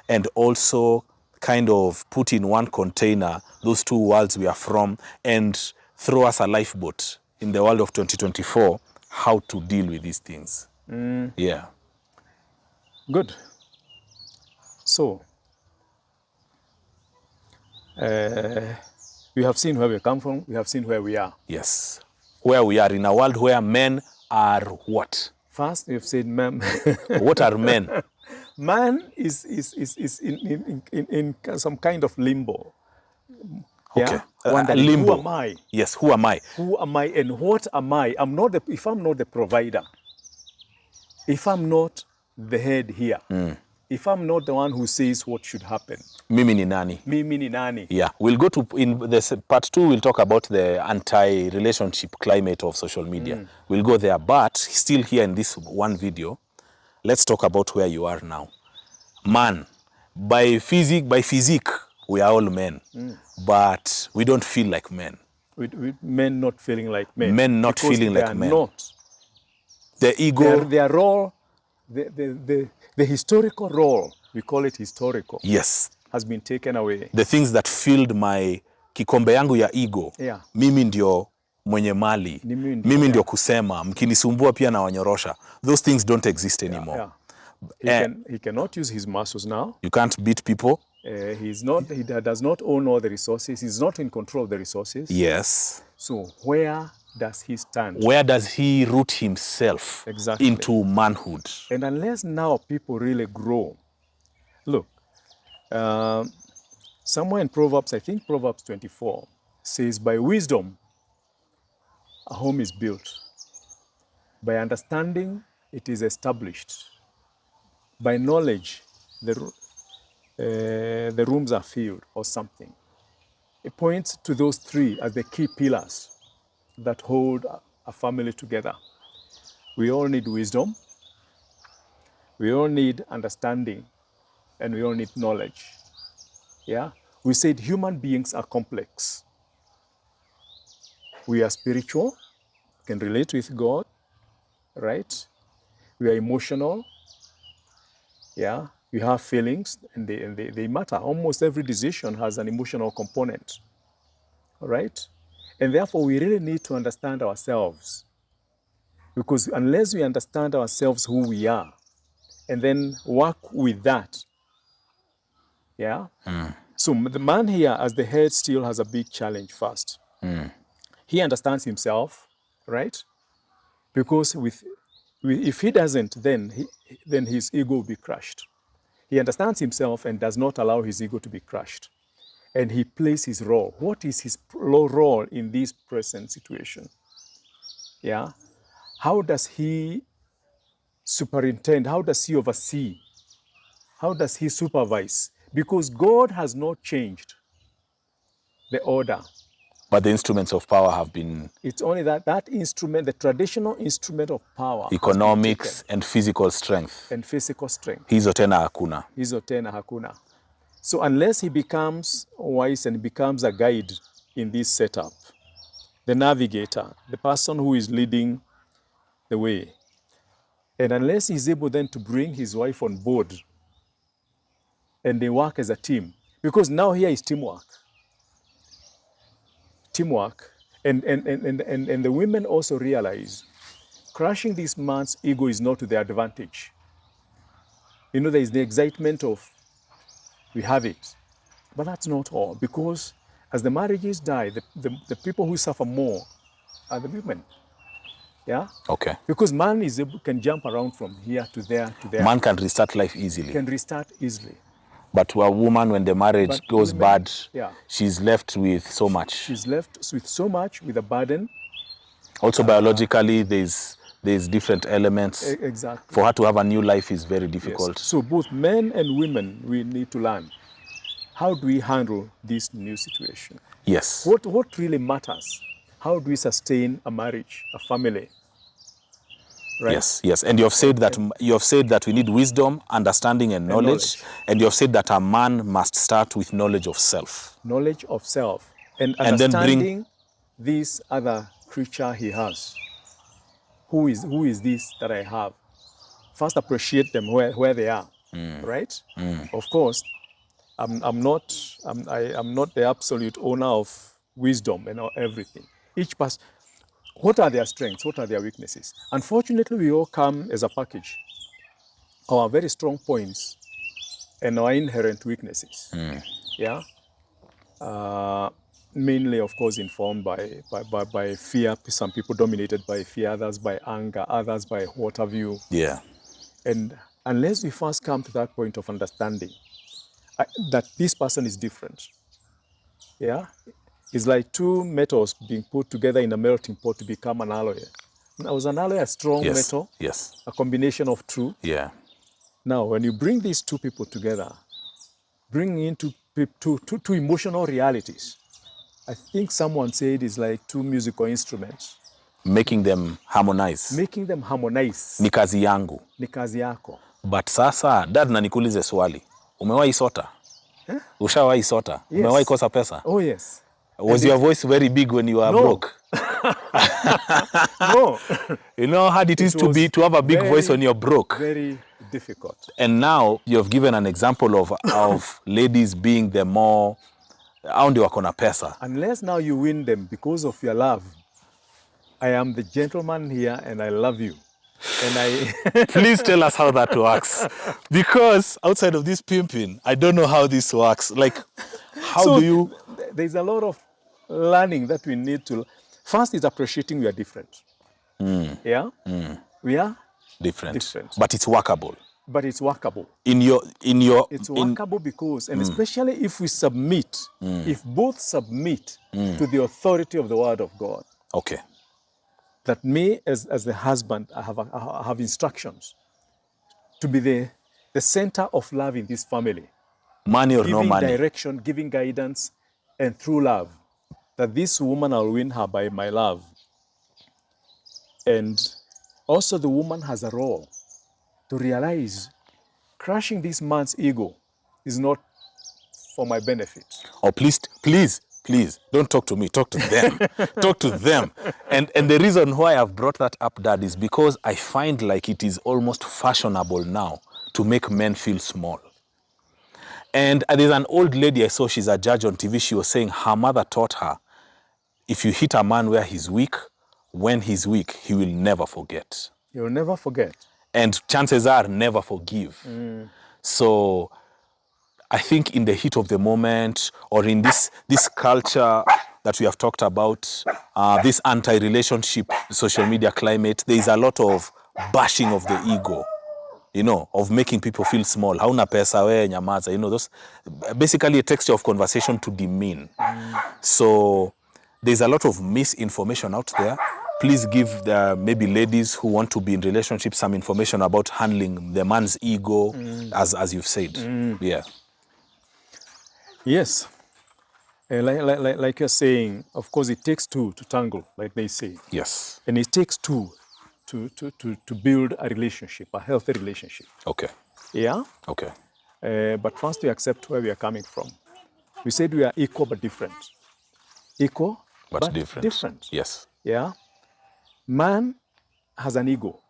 and also kind of put in one container those two worlds we are from, and throw us a lifeboat in the world of 2024, how to deal with these things. Yeah.
Good. So, we have seen where we come from, we have seen where we are.
Yes. Where we are in a world where men are what?
First, we have said men.
What are men?
Man is in some kind of limbo.
Okay.
Yeah? Wondering,
Limbo.
who am I?
Yes, who am I?
Who am I and what am I? If I'm not the provider, if I'm not the head here, if I'm not the one who says what should happen.
Mimi ni nani?
Mimi ni nani?
Yeah, we'll go to, in this part 2, we'll talk about the anti-relationship climate of social media. We'll go there, but still here in this one video, let's talk about where you are now. Man, by physique, we are all men, but we don't feel like men.
With men not feeling like men.
Men not
because
feeling like men.
Not.
The ego.
Their role, the historical role, we call it historical.
Yes.
Has been taken away.
The things that filled my kikombe yangu ya ego.
Yeah.
Mimi ndio mwenye mali. Mimi ndio kusema. Mkinisumbua pia na wanyorosha. Those things don't exist anymore.
Yeah. He cannot use his muscles now.
You can't beat people.
He does not own all the resources. He's not in control of the resources.
Yes.
So where does he stand?
Where does he root himself into manhood?
And unless now people really grow. Look, somewhere in Proverbs, I think Proverbs 24, says, by wisdom, a home is built. By understanding, it is established. By knowledge, the rooms are filled, or something. It points to those three as the key pillars that hold a family together. We all need wisdom, we all need understanding, and we all need knowledge. Yeah? We said human beings are complex. We are spiritual, can relate with God, right? We are emotional, yeah? We have feelings, and they matter. Almost every decision has an emotional component, all right? And therefore, we really need to understand ourselves. Because unless we understand ourselves, who we are, and then work with that, yeah? So the man here, as the head, still has a big challenge first. He understands himself, right? Because if he doesn't, then his ego will be crushed. He understands himself and does not allow his ego to be crushed. And he plays his role. What is his role in this present situation? Yeah? How does he superintend? How does he oversee? How does he supervise? Because God has not changed the order.
But the instruments of power have been...
It's only that instrument, the traditional instrument of power,
economics and physical strength.
And physical strength.
Hizo tena hakuna.
Hizo tena hakuna. So unless he becomes wise and becomes a guide in this setup, the navigator, the person who is leading the way, and unless he's able then to bring his wife on board and they work as a team, because now here is teamwork. Teamwork, and the women also realize crushing this man's ego is not to their advantage. You know, there is the excitement of, we have it. But that's not all, because as the marriages die, the people who suffer more are the women. Yeah?
Okay.
Because man can jump around from here to there to there.
Man can restart life easily.
Can restart easily.
But to a woman, when the marriage goes bad,
yeah,
she's left with so much.
She's left with so much, with a burden.
Also biologically, there's different elements.
Exactly.
For her to have a new life is very difficult.
Yes. So both men and women, we need to learn. how do we handle this new situation?
Yes.
What really matters? How do we sustain a marriage, a family? Right?
Yes, yes. And you have said that we need wisdom, understanding, and knowledge. And you have said that a man must start with knowledge of self.
Knowledge of self. And
And then
understanding this other creature he has. Who is this that I have? First appreciate them where they are. Right? Of course, I'm not the absolute owner of wisdom and everything. Each person, what are their strengths? What are their weaknesses? Unfortunately, we all come as a package. Our very strong points and our inherent weaknesses. Yeah. Mainly, of course, informed by fear. Some people dominated by fear, others by anger, others by what have you.
Yeah.
And unless we first come to that point of understanding that this person is different, yeah, it's like two metals being put together in a melting pot to become an alloy. Now, was an alloy a strong metal?
Yes.
A combination of two?
Yeah.
Now, when you bring these two people together, bring into two emotional realities. I think someone said it's like two musical instruments.
Making them harmonize.
Making them harmonize.
Ni kazi yangu.
Ni kazi yako.
But sasa, dad, na nikuulize swali. Umewahi sota? Ushawahi sota?
Yes.
Umewahi kosa pesa?
Oh, yes.
Was your voice very big when you were broke?
No.
You know how it is to have a big voice when you're broke?
Very difficult.
And now you've given an example of ladies being the more, hao ndio wako na pesa.
Unless now you win them because of your love. I am the gentleman here and I love you. And I
Please tell us how that works. Because outside of this pimping, I don't know how this works. Like, how do you...
There's a lot of learning that we need to... First is appreciating we are different. Yeah? We are
different. But it's workable.
But it's workable.
It's
workable because, and especially if we submit, if both submit to the authority of the word of God.
Okay.
That me, as the husband, I have instructions to be the center of love in this family.
Money or no money.
Giving direction, giving guidance, and through love. That this woman, I'll win her by my love. And also the woman has a role to realize crushing this man's ego is not for my benefit.
Oh, please, don't talk to me, talk to them. Talk to them. And the reason why I've brought that up, Dad, is because I find like it is almost fashionable now to make men feel small. And there's an old lady I saw, she's a judge on TV, she was saying her mother taught her, if you hit a man where he's weak, when he's weak, he will never forget.
He will never forget.
And chances are never forgive. So I think in the heat of the moment, or in this culture that we have talked about, this anti-relationship social media climate, there is a lot of bashing of the ego, you know, of making people feel small. Hauna pesa we nyamaza, you know, those basically a texture of conversation to demean. So there's a lot of misinformation out there. Please give the maybe ladies who want to be in relationships some information about handling the man's ego, as you've said. Yeah.
Yes. Like you're saying, of course, it takes two to tangle, like they say.
Yes.
And it takes two to build a relationship, a healthy relationship.
Okay.
Yeah?
Okay.
But first we accept where we are coming from. We said we are equal but different. Equal but different.
Yes.
Yeah? Man has an ego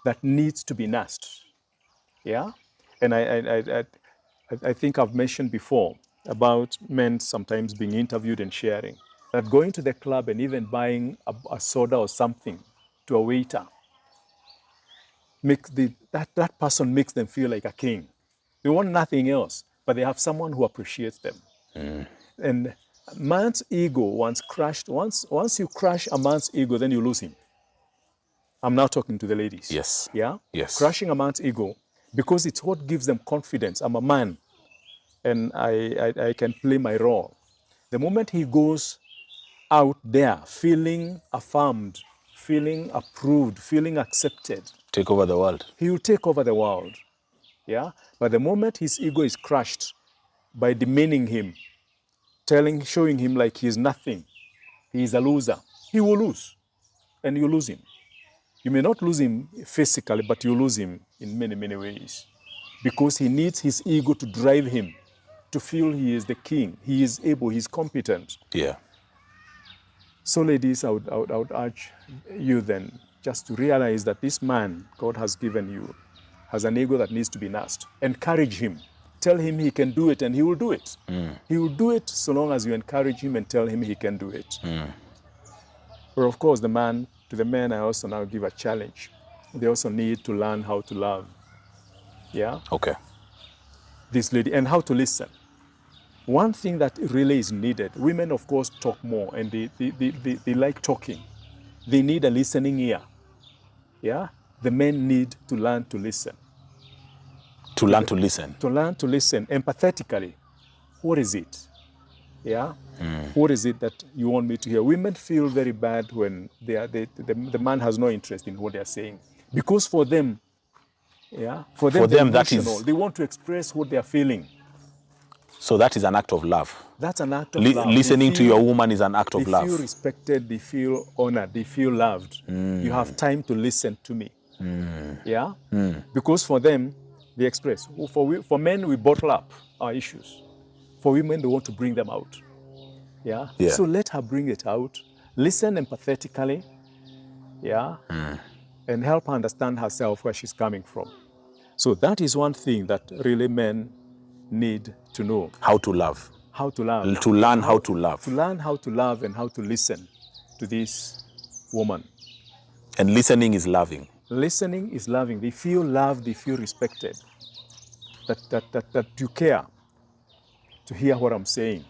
that needs to be nursed. Yeah? And I think I've mentioned before about men sometimes being interviewed and sharing that going to the club and even buying a soda or something to a waiter makes that person makes them feel like a king. They want nothing else, but they have someone who appreciates them. And man's ego once you crush a man's ego, then you lose him. I'm now talking to the ladies.
Yes.
Yeah?
Yes.
Crushing a man's ego, because it's what gives them confidence. I'm a man, and I can play my role. The moment he goes out there feeling affirmed, feeling approved, feeling accepted,
take over the world.
He will take over the world. Yeah? But the moment his ego is crushed, by demeaning him, showing him like he is nothing, he is a loser, he will lose, and you lose him. You may not lose him physically, but you lose him in many, many ways, because he needs his ego to drive him to feel he is the king, he is able, he is competent.
Yeah.
So ladies, I would urge you then just to realize that this man God has given you has an ego that needs to be nursed. Encourage him. Tell him he can do it, and he will do it. He will do it so long as you encourage him and tell him he can do it. But of course, to the men, I also now give a challenge. They also need to learn how to love. Yeah?
Okay.
This lady, and how to listen. One thing that really is needed, women of course talk more, and they like talking. They need a listening ear. Yeah? The men need to learn to listen.
To learn to listen.
To learn to listen empathetically. What is it? Yeah? What is it that you want me to hear? Women feel very bad when the man has no interest in what they are saying. Because for them, for them that is... They want to express what they are feeling.
So that is an act of love.
That's an act of love.
Listening to your woman is an act of love.
They feel respected, they feel honored, they feel loved. You have time to listen to me. Yeah? Because for them, they express. For men, we bottle up our issues. For women, they want to bring them out. Yeah? So let her bring it out. Listen empathetically. Yeah? And help her understand herself, where she's coming from. So that is one thing that really men need to know.
How to love.
How to love.
To learn how to love.
To learn how to love and how to listen to this woman.
And listening is loving.
Listening is loving. They feel loved, they feel respected. That you care to hear what I'm saying.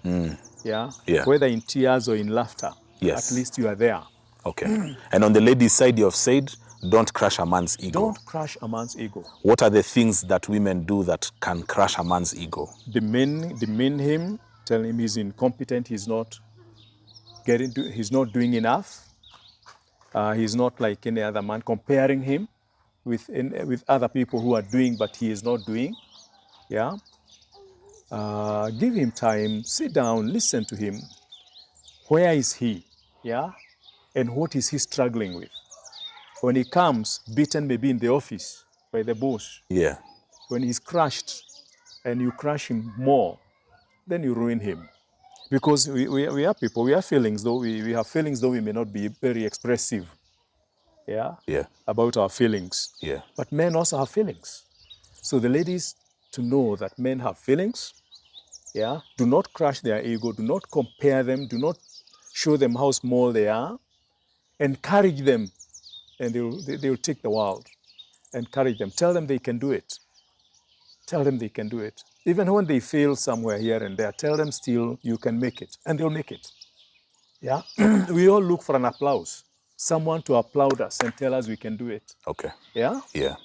Yeah? Whether in tears or in laughter.
Yes.
At least you are there.
Okay. And on the lady's side, you have said, don't crush a man's ego.
Don't crush a man's ego.
What are the things that women do that can crush a man's ego?
Demean him, tell him he's incompetent, he's not doing enough. He's not like any other man, comparing him with other people who are doing, but he is not doing. Yeah? Give him time, sit down, listen to him. Where is he? Yeah? And what is he struggling with? When he comes, beaten maybe in the office by the boss.
Yeah.
When he's crushed and you crush him more, then you ruin him. Because we are people, we have feelings, though we have feelings, though we may not be very expressive. Yeah? About our feelings.
Yeah.
But men also have feelings. So the ladies, to know that men have feelings, yeah? Do not crush their ego, do not compare them, do not show them how small they are. Encourage them, and they will take the world. Encourage them. Tell them they can do it. Tell them they can do it. Even when they fail somewhere here and there, tell them still you can make it, and they'll make it. Yeah? We all look for an applause. Someone to applaud us and tell us we can do it.
Okay.
Yeah?
Yeah.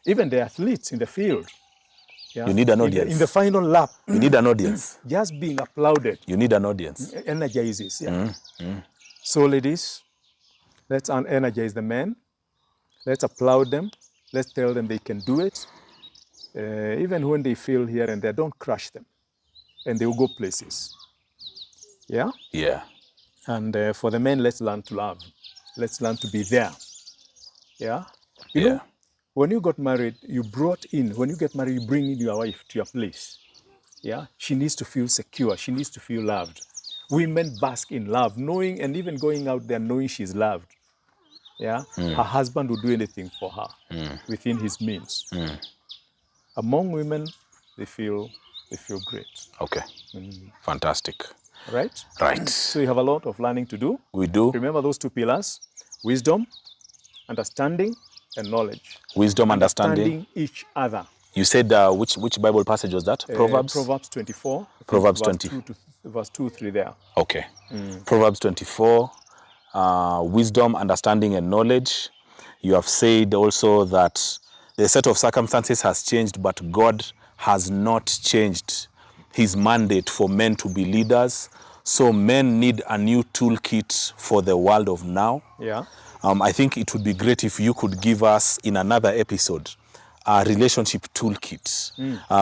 Even the athletes in the field. Yeah?
You need an audience.
In the final lap.
You need an audience.
Just being applauded.
You need an audience.
Energizes. Yeah. So ladies, let's energize the men. Let's applaud them. Let's tell them they can do it. Even when they fail here and there, don't crush them. And they will go places. Yeah?
Yeah.
And for the men, let's learn to love. Let's learn to be there. Yeah? You know, when you got married, when you get married, you bring in your wife to your place. Yeah? She needs to feel secure. She needs to feel loved. Women bask in love, knowing, and even going out there knowing she's loved. Yeah? Her husband will do anything for her within his means. Among women, they feel great.
Okay. Fantastic.
Right?
Right.
So you have a lot of learning to do.
We do.
Remember those two pillars: wisdom, understanding, and knowledge.
Wisdom, understanding
each other.
You said which Bible passage was that? Proverbs?
Proverbs 24.
Proverbs 20.
Verse 2, 3 there.
Okay. Proverbs 24, wisdom, understanding, and knowledge. You have said also that the set of circumstances has changed, but God has not changed his mandate for men to be leaders. So men need a new toolkit for the world of now.
Yeah.
I think it would be great if you could give us in another episode relationship toolkit,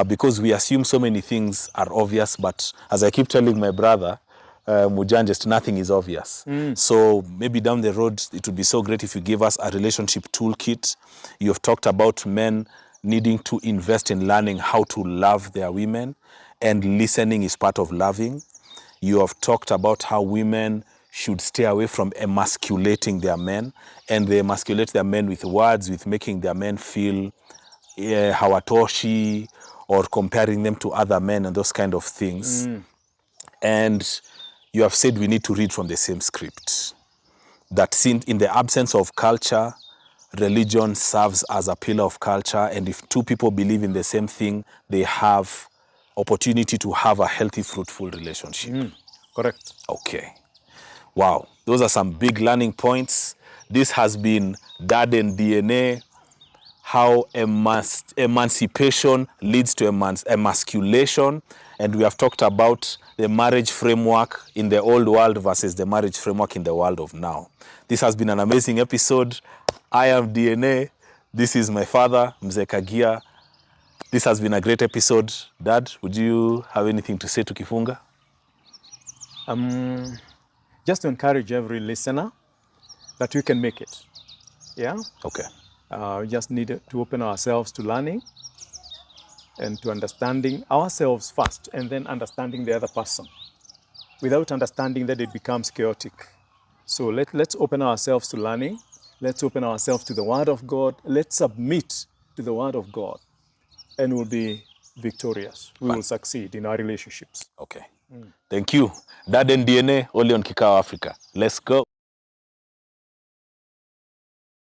because we assume so many things are obvious, but as I keep telling my brother, Mujanjest, nothing is obvious. So maybe down the road, it would be so great if you give us a relationship toolkit. You have talked about men needing to invest in learning how to love their women, and listening is part of loving. You have talked about how women should stay away from emasculating their men, and they emasculate their men with words, with making their men feel hawatoshi, or comparing them to other men and those kind of things. And you have said we need to read from the same script. That in the absence of culture, religion serves as a pillar of culture, and if two people believe in the same thing, they have opportunity to have a healthy, fruitful relationship.
Correct.
Okay. Wow. Those are some big learning points. This has been Dad and DNA, how emancipation leads to emasculation. And we have talked about the marriage framework in the old world versus the marriage framework in the world of now. This has been an amazing episode. I am DNA. This is my father, Mzee Kagia. This has been a great episode. Dad, would you have anything to say to Kifunga?
Just to encourage every listener that we can make it. Yeah?
Okay.
We just need to open ourselves to learning and to understanding ourselves first, and then understanding the other person. Without understanding that, it becomes chaotic. So let's open ourselves to learning. Let's open ourselves to the Word of God. Let's submit to the Word of God, and we'll be victorious. We will succeed in our relationships.
Okay. Thank you. Dad and DNA, only on KIKAO Africa. Let's go.